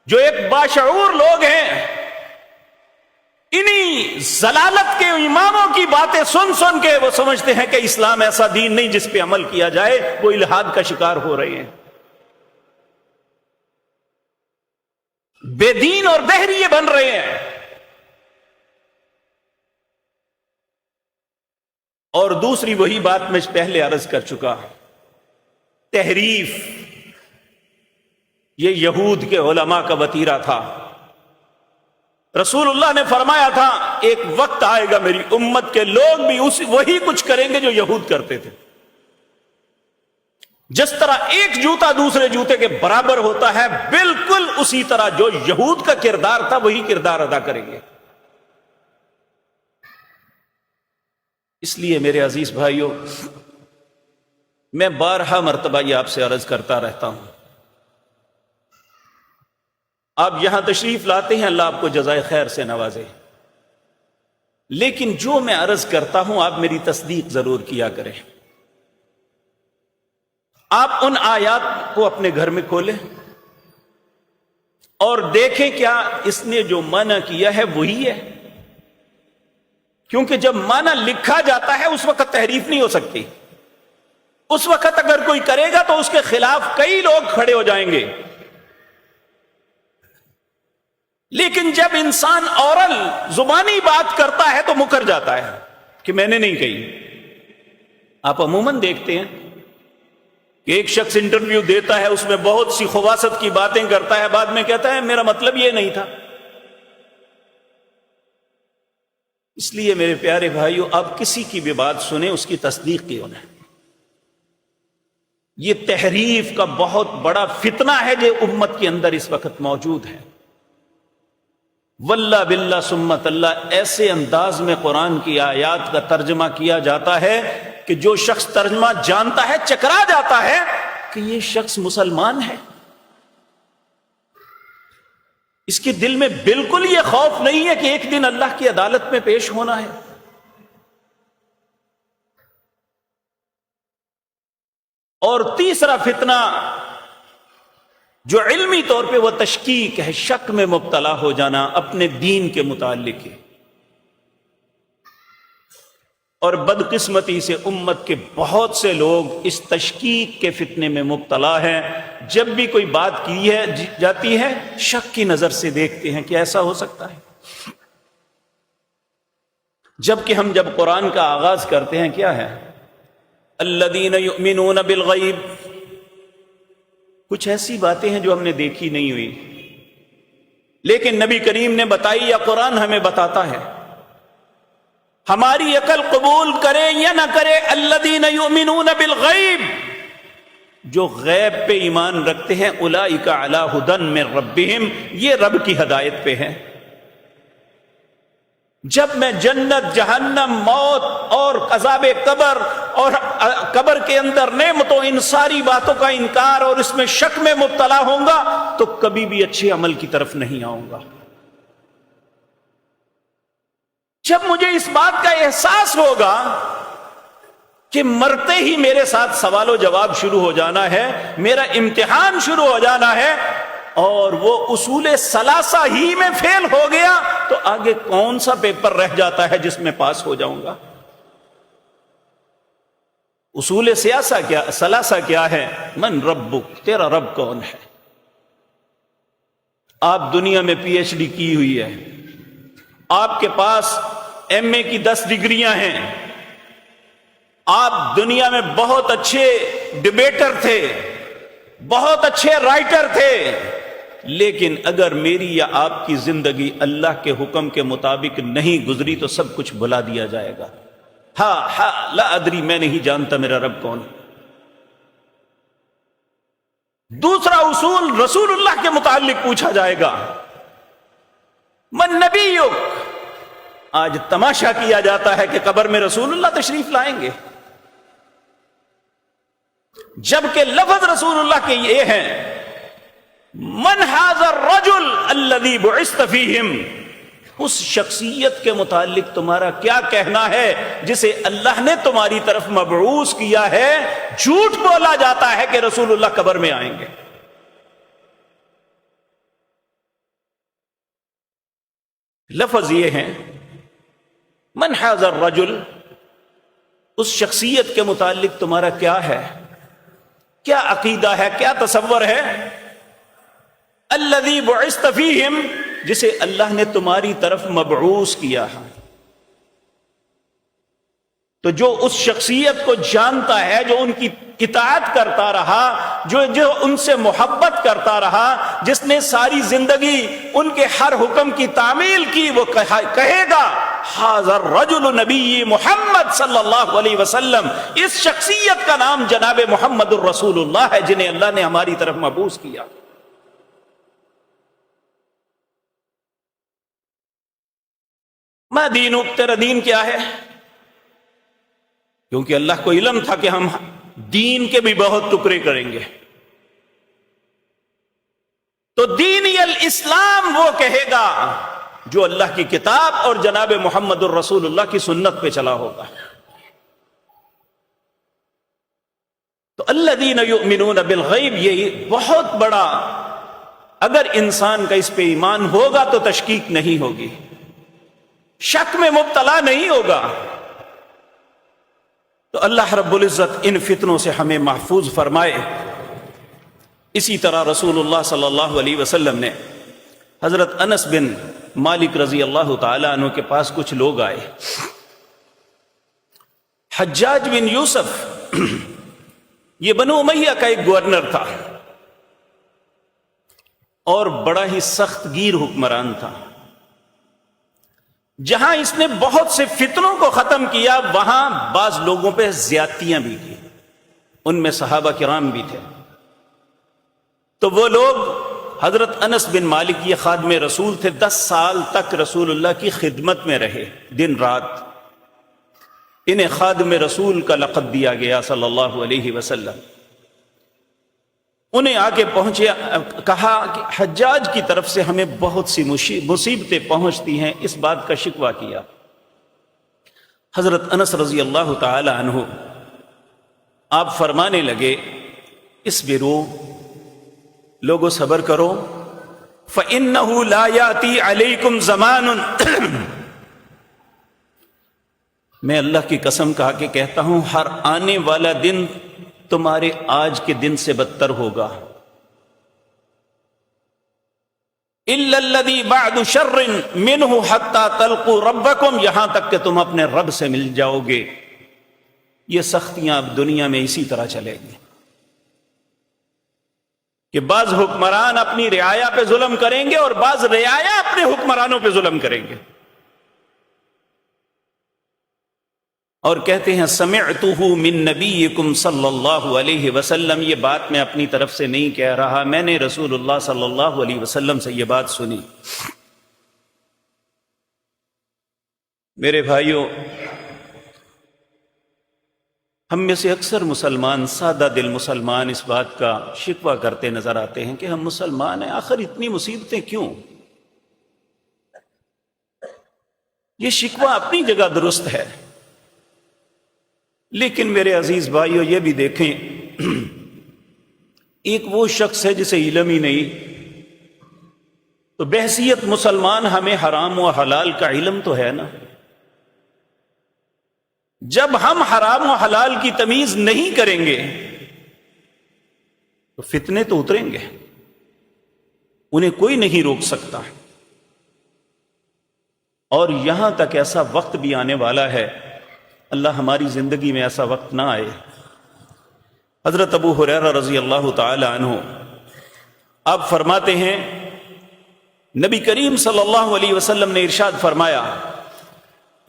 جو ایک باشعور لوگ ہیں، انہی ضلالت کے اماموں کی باتیں سن سن کے وہ سمجھتے ہیں کہ اسلام ایسا دین نہیں جس پہ عمل کیا جائے، وہ الحاد کا شکار ہو رہے ہیں، بے دین اور دہریے بن رہے ہیں۔ اور دوسری وہی بات میں پہلے عرض کر چکا، تحریف یہ یہود کے علماء کا وتیرہ تھا۔ رسول اللہ نے فرمایا تھا ایک وقت آئے گا میری امت کے لوگ بھی وہی کچھ کریں گے جو یہود کرتے تھے۔ جس طرح ایک جوتا دوسرے جوتے کے برابر ہوتا ہے، بالکل اسی طرح جو یہود کا کردار تھا وہی کردار ادا کریں گے۔ اس لیے میرے عزیز بھائیوں، میں بارہا مرتبہ یہ آپ سے عرض کرتا رہتا ہوں، آپ یہاں تشریف لاتے ہیں، اللہ آپ کو جزائے خیر سے نوازے، لیکن جو میں عرض کرتا ہوں آپ میری تصدیق ضرور کیا کریں۔ آپ ان آیات کو اپنے گھر میں کھولیں اور دیکھیں کیا اس نے جو معنی کیا ہے وہی ہے، کیونکہ جب معنی لکھا جاتا ہے اس وقت تحریف نہیں ہو سکتی، اس وقت اگر کوئی کرے گا تو اس کے خلاف کئی لوگ کھڑے ہو جائیں گے، لیکن جب انسان اورل زبانی بات کرتا ہے تو مکر جاتا ہے کہ میں نے نہیں کہی۔ آپ عموماً دیکھتے ہیں کہ ایک شخص انٹرویو دیتا ہے، اس میں بہت سی خواصت کی باتیں کرتا ہے، بعد میں کہتا ہے میرا مطلب یہ نہیں تھا۔ اس لیے میرے پیارے بھائیوں، آپ کسی کی بھی بات سنیں اس کی تصدیق کیوں نہ۔ یہ تحریف کا بہت بڑا فتنہ ہے جو امت کے اندر اس وقت موجود ہے۔ واللہ باللہ سمت اللہ، ایسے انداز میں قرآن کی آیات کا ترجمہ کیا جاتا ہے کہ جو شخص ترجمہ جانتا ہے چکرا جاتا ہے کہ یہ شخص مسلمان ہے۔ اس کے دل میں بالکل یہ خوف نہیں ہے کہ ایک دن اللہ کی عدالت میں پیش ہونا ہے۔ اور تیسرا فتنہ جو علمی طور پہ وہ تشکیک ہے، شک میں مبتلا ہو جانا اپنے دین کے متعلق ہے۔ اور بدقسمتی سے امت کے بہت سے لوگ اس تشکیک کے فتنے میں مبتلا ہیں۔ جب بھی کوئی بات کی ہے جاتی ہے شک کی نظر سے دیکھتے ہیں کہ ایسا ہو سکتا ہے، جبکہ ہم جب قرآن کا آغاز کرتے ہیں کیا ہے؟ الذین یؤمنون بالغیب، کچھ ایسی باتیں ہیں جو ہم نے دیکھی نہیں ہوئی لیکن نبی کریم نے بتائی یا قرآن ہمیں بتاتا ہے، ہماری عقل قبول کرے یا نہ کرے۔ الذین یؤمنون بالغیب، جو غیب پہ ایمان رکھتے ہیں، اولئک علی ھدی من ربہم، یہ رب کی ہدایت پہ ہیں۔ جب میں جنت، جہنم، موت اور عذاب قبر اور قبر کے اندر نعمتوں، ان ساری باتوں کا انکار اور اس میں شک میں مبتلا ہوں گا تو کبھی بھی اچھے عمل کی طرف نہیں آؤں گا۔ جب مجھے اس بات کا احساس ہوگا کہ مرتے ہی میرے ساتھ سوال و جواب شروع ہو جانا ہے، میرا امتحان شروع ہو جانا ہے، اور وہ اصول ثلاثہ ہی میں فیل ہو گیا، تو آگے کون سا پیپر رہ جاتا ہے جس میں پاس ہو جاؤں گا؟ اصول ثلاثہ کیا ہے؟ من ربک، تیرا رب کون ہے؟ آپ دنیا میں پی ایچ ڈی کی ہوئی ہے، آپ کے پاس ایم اے کی 10 ڈگریاں ہیں، آپ دنیا میں بہت اچھے ڈیبیٹر تھے، بہت اچھے رائٹر تھے، لیکن اگر میری یا آپ کی زندگی اللہ کے حکم کے مطابق نہیں گزری تو سب کچھ بھلا دیا جائے گا۔ لا ادری، میں نہیں جانتا میرا رب کون۔ دوسرا اصول رسول اللہ کے متعلق پوچھا جائے گا، من نبیک۔ آج تماشا کیا جاتا ہے کہ قبر میں رسول اللہ تشریف لائیں گے، جبکہ لفظ رسول اللہ کے یہ ہیں، من ھذا الرجل الذی بعثت فیہم۔ اس شخصیت کے متعلق تمہارا کیا کہنا ہے جسے اللہ نے تمہاری طرف مبعوث کیا ہے؟ جھوٹ بولا جاتا ہے کہ رسول اللہ قبر میں آئیں گے۔ لفظ یہ ہیں، من ھذا الرجل، اس شخصیت کے متعلق تمہارا کیا ہے، کیا عقیدہ ہے، کیا تصور ہے؟ الذی بعثت فیہم، جسے اللہ نے تمہاری طرف مبعوث کیا ہے۔ تو جو اس شخصیت کو جانتا ہے، جو ان کی اطاعت کرتا رہا، جو ان سے محبت کرتا رہا، جس نے ساری زندگی ان کے ہر حکم کی تعمیل کی، وہ کہے گا ھذا الرجل نبی محمد صلی اللہ علیہ وسلم۔ اس شخصیت کا نام جناب محمد الرسول اللہ ہے، جنہیں اللہ نے ہماری طرف مبعوث کیا۔ ما دینک، تیرا دین کیا ہے؟ کیونکہ اللہ کو علم تھا کہ ہم دین کے بھی بہت ٹکڑے کریں گے، تو دینی الاسلام وہ کہے گا جو اللہ کی کتاب اور جناب محمد الرسول اللہ کی سنت پہ چلا ہوگا۔ تو الذین یؤمنون بالغیب، یہ بہت بڑا، اگر انسان کا اس پہ ایمان ہوگا تو تشکیک نہیں ہوگی، شک میں مبتلا نہیں ہوگا۔ تو اللہ رب العزت ان فتنوں سے ہمیں محفوظ فرمائے۔ اسی طرح رسول اللہ صلی اللہ علیہ وسلم نے حضرت انس بن مالک رضی اللہ تعالی عنہ کے پاس کچھ لوگ آئے۔ حجاج بن یوسف یہ بنو امیہ کا ایک گورنر تھا اور بڑا ہی سخت گیر حکمران تھا۔ جہاں اس نے بہت سے فتنوں کو ختم کیا، وہاں بعض لوگوں پہ زیادتیاں بھی کی، ان میں صحابہ کرام بھی تھے۔ تو وہ لوگ، حضرت انس بن مالک یہ خادم رسول تھے، 10 سال تک رسول اللہ کی خدمت میں رہے، دن رات۔ انہیں خادم رسول کا لقب دیا گیا صلی اللہ علیہ وسلم۔ انہیں آگے پہنچے، کہا کہ حجاج کی طرف سے ہمیں بہت سی مصیبتیں پہنچتی ہیں، اس بات کا شکوہ کیا۔ حضرت انس رضی اللہ تعالی عنہ آپ فرمانے لگے، اصبروا، لوگو صبر کرو، فَإِنَّهُ لَا يَأْتِي عَلَيْكُمْ زَمَانٌ، میں اللہ کی قسم کہا کہ کہتا ہوں، ہر آنے والا دن تمہارے آج کے دن سے بدتر ہوگا۔ إِلَّا الَّذِي بَعْدُ شَرٍّ مِّنْهُ حَتَّى تَلْقُوا رَبَّكُمْ، یہاں تک کہ تم اپنے رب سے مل جاؤ گے۔ یہ سختیاں اب دنیا میں اسی طرح چلے گی کہ بعض حکمران اپنی رعایا پہ ظلم کریں گے اور بعض رعایا اپنے حکمرانوں پہ ظلم کریں گے۔ اور کہتے ہیں سمعتہ من نبیکم صلی اللہ علیہ وسلم، یہ بات میں اپنی طرف سے نہیں کہہ رہا، میں نے رسول اللہ صلی اللہ علیہ وسلم سے یہ بات سنی۔ میرے بھائیوں، ہم میں سے اکثر مسلمان، سادہ دل مسلمان، اس بات کا شکوہ کرتے نظر آتے ہیں کہ ہم مسلمان ہیں، آخر اتنی مصیبتیں کیوں؟ یہ شکوہ اپنی جگہ درست ہے، لیکن میرے عزیز بھائیو یہ بھی دیکھیں، ایک وہ شخص ہے جسے علم ہی نہیں، تو بحیثیت مسلمان ہمیں حرام و حلال کا علم تو ہے نا، جب ہم حرام و حلال کی تمیز نہیں کریں گے تو فتنے تو اتریں گے، انہیں کوئی نہیں روک سکتا۔ اور یہاں تک ایسا وقت بھی آنے والا ہے، اللہ ہماری زندگی میں ایسا وقت نہ آئے۔ حضرت ابو ہریرہ رضی اللہ تعالی عنہ آپ فرماتے ہیں، نبی کریم صلی اللہ علیہ وسلم نے ارشاد فرمایا،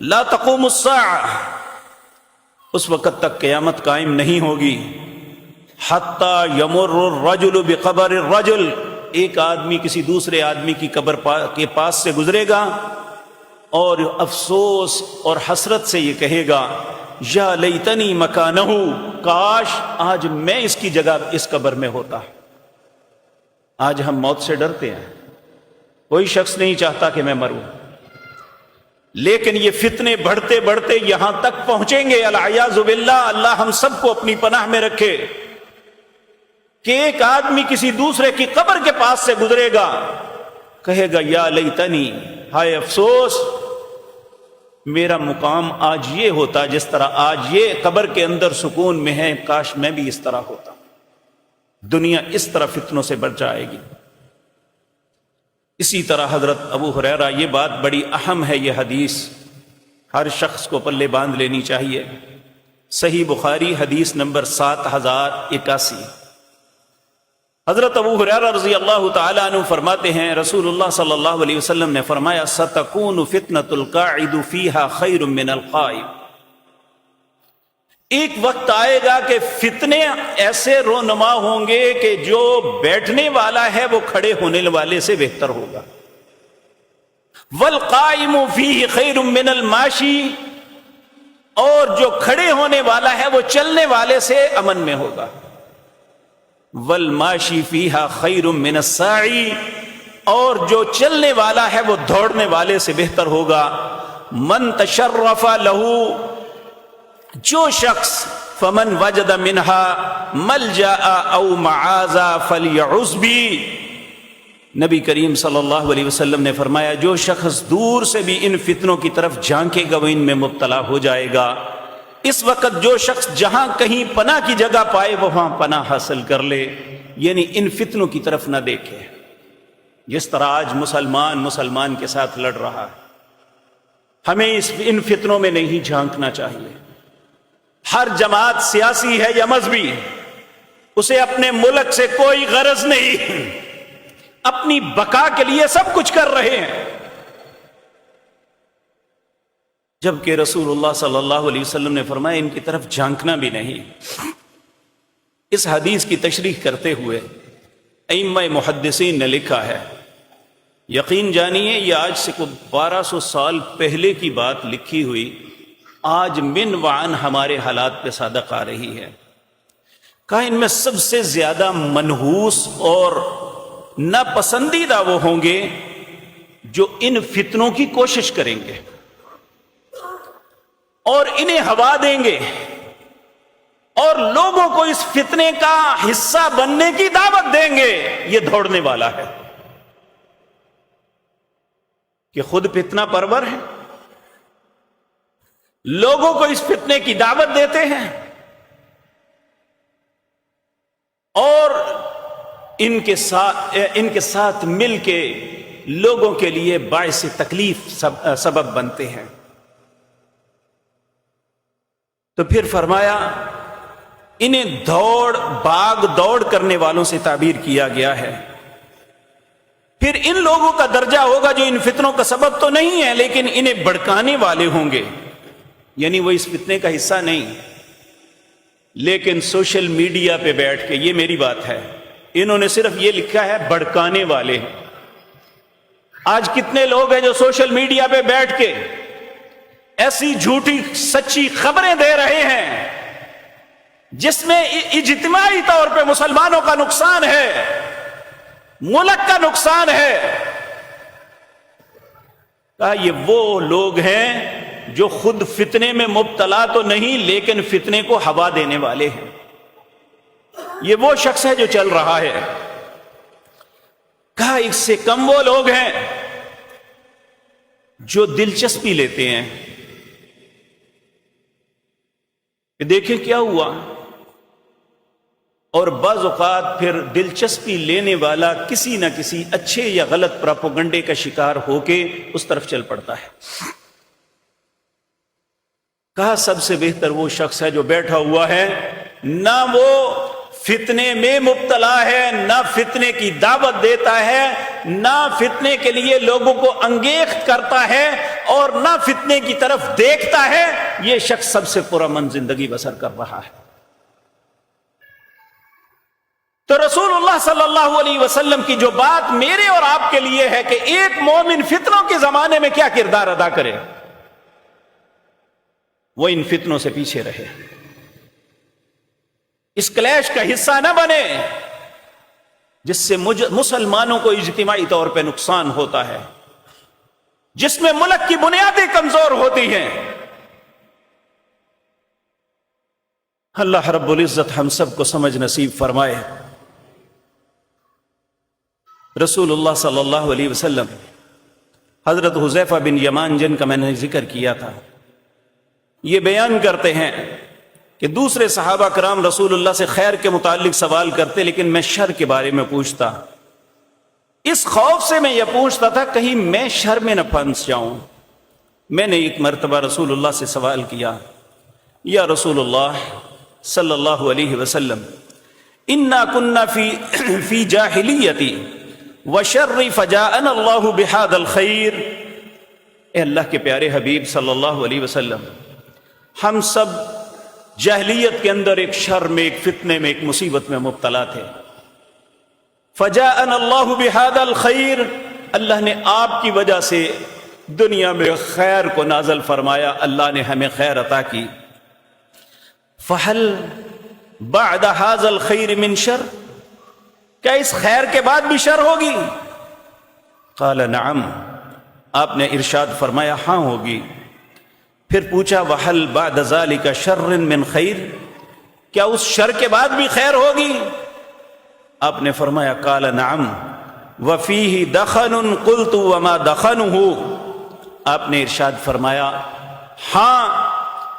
لا تقوم الساعہ، اس وقت تک قیامت قائم نہیں ہوگی، حتی یمر الرجل بقبر الرجل، ایک آدمی کسی دوسرے آدمی کی قبر کے پاس سے گزرے گا اور افسوس اور حسرت سے یہ کہے گا، یا لیتنی مکانہ، کاش آج میں اس کی جگہ اس قبر میں ہوتا۔ آج ہم موت سے ڈرتے ہیں، کوئی شخص نہیں چاہتا کہ میں مروں، لیکن یہ فتنے بڑھتے بڑھتے یہاں تک پہنچیں گے، العیاذ باللہ، اللہ ہم سب کو اپنی پناہ میں رکھے، کہ ایک آدمی کسی دوسرے کی قبر کے پاس سے گزرے گا، کہے گا یا لیتنی، ہائے افسوس، میرا مقام آج یہ ہوتا جس طرح آج یہ قبر کے اندر سکون میں ہے، کاش میں بھی اس طرح ہوتا۔ دنیا اس طرح فتنوں سے بچ جائے گی۔ اسی طرح حضرت ابو ہریرہ، یہ بات بڑی اہم ہے، یہ حدیث ہر شخص کو پلے باندھ لینی چاہیے، صحیح بخاری حدیث نمبر 7081۔ حضرت ابو ہریرہ رضی اللہ تعالی عنہ فرماتے ہیں، رسول اللہ صلی اللہ علیہ وسلم نے فرمایا، ستکون فتنۃ القاعد فیہا خیر من القائم، ایک وقت آئے گا کہ فتنے ایسے رونما ہوں گے کہ جو بیٹھنے والا ہے وہ کھڑے ہونے والے سے بہتر ہوگا، والقائم فیہ خیر من الماشی، اور جو کھڑے ہونے والا ہے وہ چلنے والے سے امن میں ہوگا، والماشی فیہا خیر من الساعی، اور جو چلنے والا ہے وہ دوڑنے والے سے بہتر ہوگا، من تشرف لہو، جو شخص، فمن وجد منہا ملجا او معاذا فلیعذ بی، نبی کریم صلی اللہ علیہ وسلم نے فرمایا، جو شخص دور سے بھی ان فتنوں کی طرف جھانکے گا وہ ان میں مبتلا ہو جائے گا۔ اس وقت جو شخص جہاں کہیں پناہ کی جگہ پائے وہ وہاں پناہ حاصل کر لے، یعنی ان فتنوں کی طرف نہ دیکھے۔ جس طرح آج مسلمان کے ساتھ لڑ رہا ہے، ہمیں ان فتنوں میں نہیں جھانکنا چاہیے۔ ہر جماعت سیاسی ہے یا مذہبی، اسے اپنے ملک سے کوئی غرض نہیں، اپنی بقا کے لیے سب کچھ کر رہے ہیں، جبکہ رسول اللہ صلی اللہ علیہ وسلم نے فرمایا ان کی طرف جھانکنا بھی نہیں۔ اس حدیث کی تشریح کرتے ہوئے ائمہ محدثین نے لکھا ہے، یقین جانیے یہ آج سے 1200 سال پہلے کی بات لکھی ہوئی آج من وعن ہمارے حالات پہ صادق آ رہی ہے۔ کہا ان میں سب سے زیادہ منحوس اور ناپسندیدہ وہ ہوں گے جو ان فتنوں کی کوشش کریں گے اور انہیں ہوا دیں گے اور لوگوں کو اس فتنے کا حصہ بننے کی دعوت دیں گے۔ یہ دوڑنے والا ہے کہ خود فتنہ پرور ہے، لوگوں کو اس فتنے کی دعوت دیتے ہیں اور ان کے ساتھ مل کے لوگوں کے لیے باعث تکلیف سبب بنتے ہیں۔ تو پھر فرمایا انہیں باغ دوڑ کرنے والوں سے تعبیر کیا گیا ہے۔ پھر ان لوگوں کا درجہ ہوگا جو ان فتنوں کا سبب تو نہیں ہے لیکن انہیں بھڑکانے والے ہوں گے، یعنی وہ اس فتنے کا حصہ نہیں، لیکن سوشل میڈیا پہ بیٹھ کے، یہ میری بات ہے، انہوں نے صرف یہ لکھا ہے بھڑکانے والے۔ آج کتنے لوگ ہیں جو سوشل میڈیا پہ بیٹھ کے ایسی جھوٹی سچی خبریں دے رہے ہیں جس میں اجتماعی طور پہ مسلمانوں کا نقصان ہے، ملک کا نقصان ہے۔ کہا یہ وہ لوگ ہیں جو خود فتنے میں مبتلا تو نہیں لیکن فتنے کو ہوا دینے والے ہیں. یہ وہ شخص ہے جو چل رہا ہے. کہا اس سے کم وہ لوگ ہیں جو دلچسپی لیتے ہیں کہ دیکھیں کیا ہوا، اور بعض اوقات پھر دلچسپی لینے والا کسی نہ کسی اچھے یا غلط پراپوگنڈے کا شکار ہو کے اس طرف چل پڑتا ہے. کہا سب سے بہتر وہ شخص ہے جو بیٹھا ہوا ہے، نہ وہ فتنے میں مبتلا ہے، نہ فتنے کی دعوت دیتا ہے، نہ فتنے کے لیے لوگوں کو انگیخت کرتا ہے، اور نہ فتنے کی طرف دیکھتا ہے. یہ شخص سب سے پرامن زندگی بسر کر رہا ہے. تو رسول اللہ صلی اللہ علیہ وسلم کی جو بات میرے اور آپ کے لیے ہے کہ ایک مومن فتنوں کے زمانے میں کیا کردار ادا کرے، وہ ان فتنوں سے پیچھے رہے، اس کلیش کا حصہ نہ بنے جس سے مسلمانوں کو اجتماعی طور پہ نقصان ہوتا ہے، جس میں ملک کی بنیادیں کمزور ہوتی ہیں. اللہ رب العزت ہم سب کو سمجھ نصیب فرمائے. رسول اللہ صلی اللہ علیہ وسلم حضرت حذیفہ بن یمان جن کا میں نے ذکر کیا تھا، یہ بیان کرتے ہیں کہ دوسرے صحابہ کرام رسول اللہ سے خیر کے متعلق سوال کرتے لیکن میں شر کے بارے میں پوچھتا. اس خوف سے میں یہ پوچھتا تھا کہیں میں شر میں نہ پھنس جاؤں. میں نے ایک مرتبہ رسول اللہ سے سوال کیا، یا رسول اللہ صلی اللہ علیہ وسلم انا کننا فی جاہلیتی وشر فجاءنا اللہ بہذا الخیر. اے اللہ کے پیارے حبیب صلی اللہ علیہ وسلم، ہم سب جاہلیت کے اندر ایک شر میں، ایک فتنے میں، ایک مصیبت میں مبتلا تھے. فجاءنا اللہ بہذا الخیر، اللہ نے آپ کی وجہ سے دنیا میں خیر کو نازل فرمایا، اللہ نے ہمیں خیر عطا کی. فہل بعد هذا الخیر من شر، کیا اس خیر کے بعد بھی شر ہوگی؟ قال نعم، آپ نے ارشاد فرمایا ہاں ہوگی. پھر پوچھا وحل بعد ذلك شر من خیر، کیا اس شر کے بعد بھی خیر ہوگی؟ آپ نے فرمایا قال نعم وفیہ دخن قلت وما دخنہ. آپ نے ارشاد فرمایا ہاں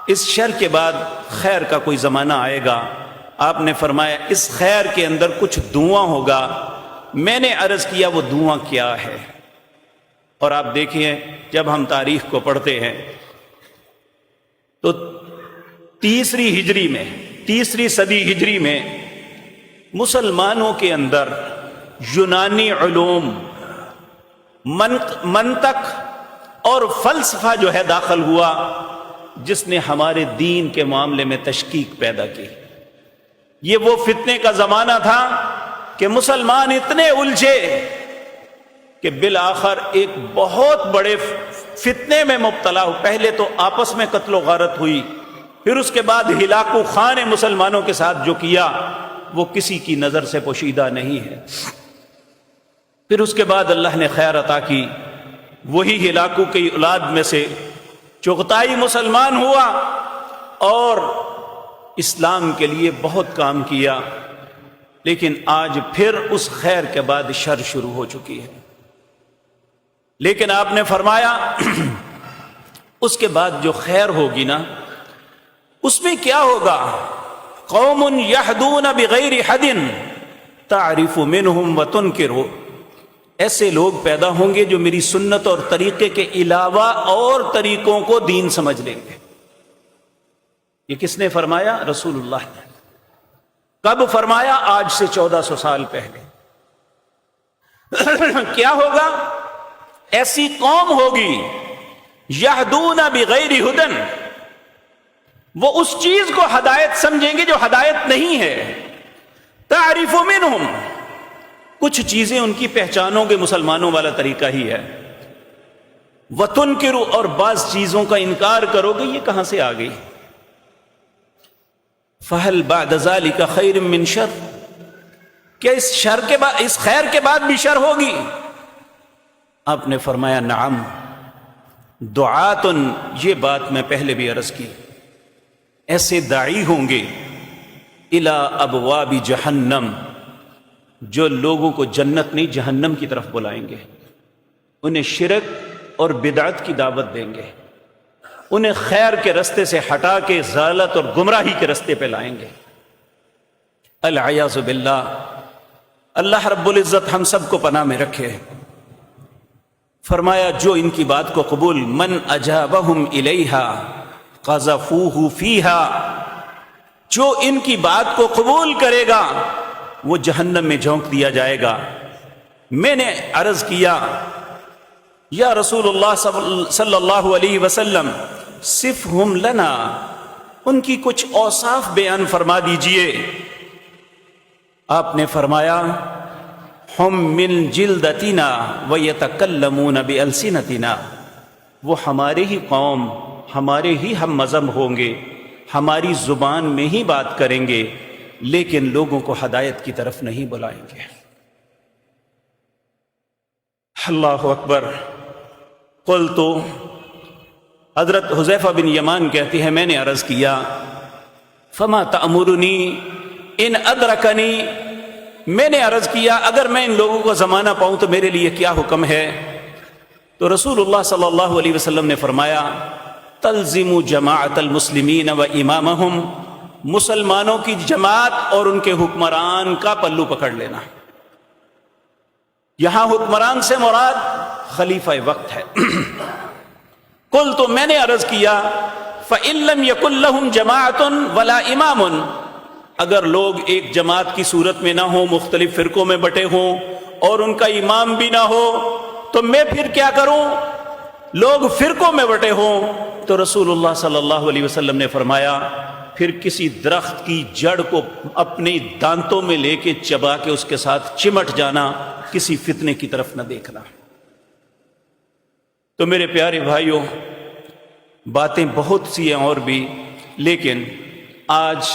اس شر کے بعد خیر کا کوئی زمانہ آئے گا. آپ نے فرمایا اس خیر کے اندر کچھ دھواں ہوگا. میں نے عرض کیا وہ دھواں کیا ہے؟ اور آپ دیکھیں جب ہم تاریخ کو پڑھتے ہیں تو تیسری صدی ہجری میں مسلمانوں کے اندر یونانی علوم، منطق اور فلسفہ جو ہے داخل ہوا، جس نے ہمارے دین کے معاملے میں تشکیک پیدا کی. یہ وہ فتنے کا زمانہ تھا کہ مسلمان اتنے الجھے کہ بالآخر ایک بہت بڑے فتنے میں مبتلا ہو. پہلے تو آپس میں قتل و غارت ہوئی، پھر اس کے بعد ہلاک و خان مسلمانوں کے ساتھ جو کیا وہ کسی کی نظر سے پوشیدہ نہیں ہے. پھر اس کے بعد اللہ نے خیر عطا کی، وہی ہلاکو کی اولاد میں سے چغتائی مسلمان ہوا اور اسلام کے لیے بہت کام کیا. لیکن آج پھر اس خیر کے بعد شر شروع ہو چکی ہے. لیکن آپ نے فرمایا اس کے بعد جو خیر ہوگی نا، اس میں کیا ہوگا؟ قوم یہدون بغیر حد تعرف منہم وتنکر. ایسے لوگ پیدا ہوں گے جو میری سنت اور طریقے کے علاوہ اور طریقوں کو دین سمجھ لیں گے. یہ کس نے فرمایا؟ رسول اللہ نے. کب فرمایا؟ آج سے 1400 سال پہلے. کیا ہوگا؟ ایسی قوم ہوگی یہدون بغیر ہدن، وہ اس چیز کو ہدایت سمجھیں گے جو ہدایت نہیں ہے. تعرف منہم، کچھ چیزیں ان کی پہچانوں گے مسلمانوں والا طریقہ ہی ہے. وتنکر، اور بعض چیزوں کا انکار کرو گے یہ کہاں سے آ گئی. فہل بعد ذلک خیر من شر، کیا اس شر کے بعد، اس خیر کے بعد بھی شر ہوگی؟ آپ نے فرمایا نعم دعاتن، یہ بات میں پہلے بھی عرض کی، ایسے داعی ہوں گے الی ابواب جہنم، جو لوگوں کو جنت نہیں جہنم کی طرف بلائیں گے، انہیں شرک اور بدعت کی دعوت دیں گے، انہیں خیر کے رستے سے ہٹا کے ضلالت اور گمراہی کے رستے پہ لائیں گے۔ العیاذ باللہ، اللہ رب العزت ہم سب کو پناہ میں رکھے۔ فرمایا جو ان کی بات کو قبول، من اجابہم الیہا قذفوہ فیہا، جو ان کی بات کو قبول کرے گا وہ جہنم میں جھونک دیا جائے گا۔ میں نے عرض کیا یا رسول اللہ صلی اللہ علیہ وسلم صفہم لنا، ان کی کچھ اوصاف بیان فرما دیجئے۔ آپ نے فرمایا ہم من جلدتنا ویتکلمون بألسنتنا، وہ ہمارے ہی قوم، ہمارے ہی ہم مذہب ہوں گے، ہماری زبان میں ہی بات کریں گے، لیکن لوگوں کو ہدایت کی طرف نہیں بلائیں گے۔ اللہ اکبر۔ قلت، حضرت حذیفہ بن یمان کہتی ہے میں نے عرض کیا فما تأمرنی ان ادرکنی، میں نے عرض کیا اگر میں ان لوگوں کو زمانہ پاؤں تو میرے لیے کیا حکم ہے؟ تو رسول اللہ صلی اللہ علیہ وسلم نے فرمایا تلزم جماعت المسلمین و امامہم، مسلمانوں کی جماعت اور ان کے حکمران کا پلو پکڑ لینا۔ یہاں حکمران سے مراد خلیفہ وقت ہے۔ قلت، تو میں نے عرض کیا فإن لم يكن لهم جماعة ولا امام، اگر لوگ ایک جماعت کی صورت میں نہ ہوں، مختلف فرقوں میں بٹے ہوں اور ان کا امام بھی نہ ہو، تو میں پھر کیا کروں؟ لوگ فرقوں میں بٹے ہوں تو رسول اللہ صلی اللہ علیہ وسلم نے فرمایا پھر کسی درخت کی جڑ کو اپنے دانتوں میں لے کے چبا کے اس کے ساتھ چمٹ جانا، کسی فتنے کی طرف نہ دیکھنا۔ تو میرے پیارے بھائیوں، باتیں بہت سی ہیں اور بھی، لیکن آج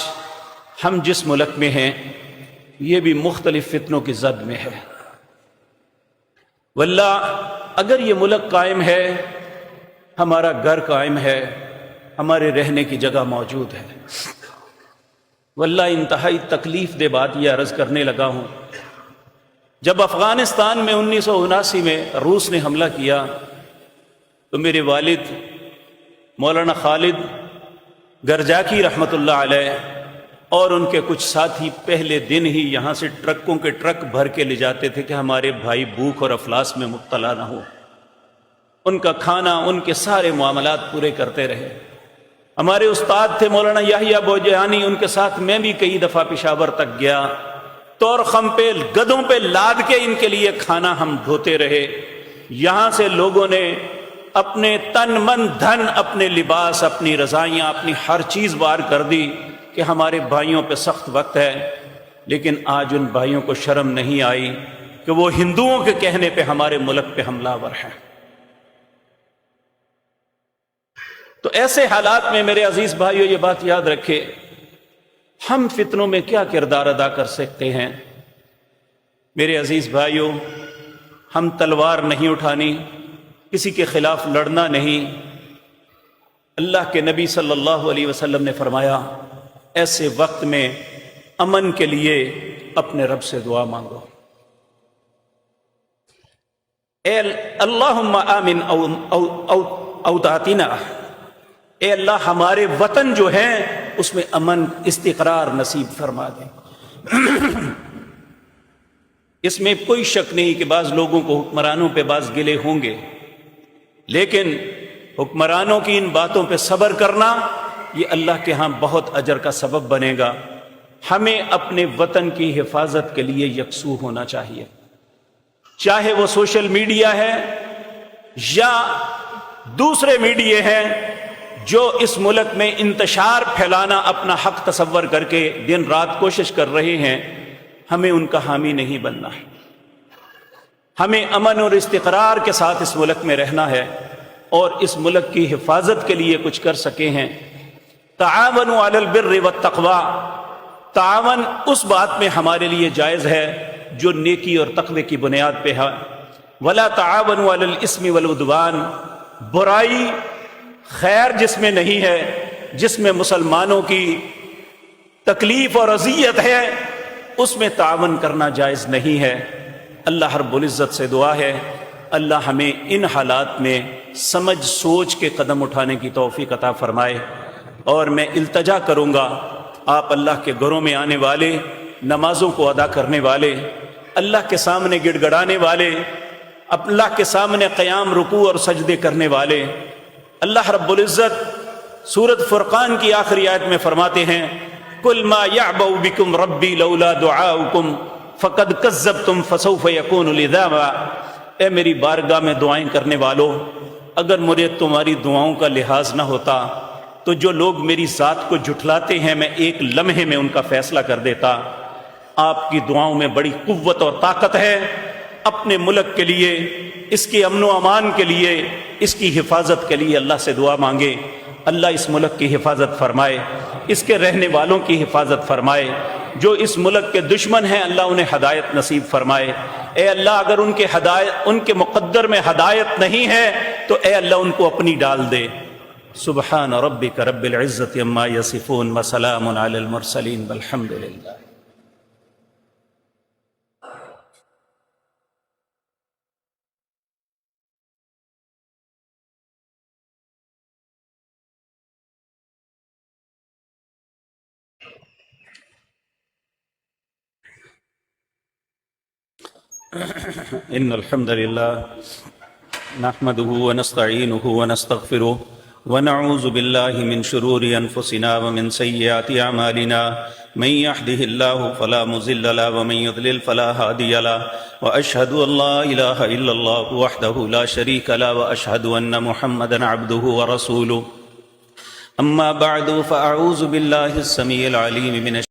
ہم جس ملک میں ہیں یہ بھی مختلف فتنوں کی زد میں ہے۔ واللہ اگر یہ ملک قائم ہے، ہمارا گھر قائم ہے، ہمارے رہنے کی جگہ موجود ہے، واللہ انتہائی تکلیف دہ بات یہ عرض کرنے لگا ہوں، جب افغانستان میں 1979 میں روس نے حملہ کیا تو میرے والد مولانا خالد گرجاکی رحمۃ اللہ علیہ اور ان کے کچھ ساتھی پہلے دن ہی یہاں سے ٹرکوں کے ٹرک بھر کے لے جاتے تھے کہ ہمارے بھائی بھوک اور افلاس میں مبتلا نہ ہو۔ ان کا کھانا، ان کے سارے معاملات پورے کرتے رہے۔ ہمارے استاد تھے مولانا یحییٰ بوجیانی، ان کے ساتھ میں بھی کئی دفعہ پشاور تک گیا، طورخم پہ گدوں پہ لاد کے ان کے لیے کھانا ہم ڈھوتے رہے۔ یہاں سے لوگوں نے اپنے تن من دھن، اپنے لباس، اپنی رضائیاں، اپنی ہر چیز وار کر دی کہ ہمارے بھائیوں پہ سخت وقت ہے، لیکن آج ان بھائیوں کو شرم نہیں آئی کہ وہ ہندوؤں کے کہنے پہ ہمارے ملک پہ حملہ آور ہیں۔ تو ایسے حالات میں میرے عزیز بھائیوں یہ بات یاد رکھے، ہم فتنوں میں کیا کردار ادا کر سکتے ہیں؟ میرے عزیز بھائیوں، ہم تلوار نہیں اٹھانی، کسی کے خلاف لڑنا نہیں۔ اللہ کے نبی صلی اللہ علیہ وسلم نے فرمایا ایسے وقت میں امن کے لیے اپنے رب سے دعا مانگو، اے اللہم آمن اوطاتنا، اے اللہ ہمارے وطن جو ہیں اس میں امن استقرار نصیب فرما دیں۔ اس میں کوئی شک نہیں کہ بعض لوگوں کو حکمرانوں پہ بعض گلے ہوں گے، لیکن حکمرانوں کی ان باتوں پہ صبر کرنا یہ اللہ کے ہاں بہت اجر کا سبب بنے گا۔ ہمیں اپنے وطن کی حفاظت کے لیے یکسو ہونا چاہیے، چاہے وہ سوشل میڈیا ہے یا دوسرے میڈیا ہیں جو اس ملک میں انتشار پھیلانا اپنا حق تصور کر کے دن رات کوشش کر رہے ہیں۔ ہمیں ان کا حامی نہیں بننا ہے، ہمیں امن اور استقرار کے ساتھ اس ملک میں رہنا ہے اور اس ملک کی حفاظت کے لیے کچھ کر سکے ہیں۔ تعاونوا علی البر والتقوی، تعاون اس بات میں ہمارے لیے جائز ہے جو نیکی اور تقوی کی بنیاد پہ ہے۔ ولا تعاونوا علی الاثم والعدوان، برائی خیر جس میں نہیں ہے، جس میں مسلمانوں کی تکلیف اور اذیت ہے، اس میں تعاون کرنا جائز نہیں ہے۔ اللہ رب العزت سے دعا ہے اللہ ہمیں ان حالات میں سمجھ سوچ کے قدم اٹھانے کی توفیق عطا فرمائے۔ اور میں التجا کروں گا آپ اللہ کے گھروں میں آنے والے، نمازوں کو ادا کرنے والے، اللہ کے سامنے گڑ گڑانے والے، اللہ کے سامنے قیام رکوع اور سجدے کرنے والے، اللہ رب العزت سورۃ فرقان کی آخری آیت میں فرماتے ہیں قُلْ مَا يَعْبَأُ بِكُمْ رَبِّي لَوْلَا دُعَاؤُكُمْ فَقَدْ كَذَّبْتُمْ فَسَوْفَ يَكُونُ لِزَامًا۔ اے میری بارگاہ میں دعائیں کرنے والوں، اگر مجھے تمہاری دعاؤں کا لحاظ نہ ہوتا تو جو لوگ میری ذات کو جھٹلاتے ہیں میں ایک لمحے میں ان کا فیصلہ کر دیتا۔ آپ کی دعاؤں میں بڑی قوت اور طاقت ہے۔ اپنے ملک کے لیے، اس کے امن و امان کے لیے، اس کی حفاظت کے لیے اللہ سے دعا مانگے۔ اللہ اس ملک کی حفاظت فرمائے، اس کے رہنے والوں کی حفاظت فرمائے۔ جو اس ملک کے دشمن ہیں اللہ انہیں ہدایت نصیب فرمائے۔ اے اللہ اگر ان کے مقدر میں ہدایت نہیں ہے تو اے اللہ ان کو اپنی ڈال دے۔ سبحان ربک رب العزت عما یصفون وسلام علی المرسلین والحمد للہ۔ ان الحمد لله نحمده ونستعينه ونستغفره ونعوذ بالله من شرور انفسنا ومن سيئات اعمالنا من يهده الله فلا مضل له ومن يضلل فلا هادي له واشهد ان لا اله الا الله وحده لا شريك له واشهد ان محمدا عبده ورسوله اما بعد فاعوذ بالله السميع العليم من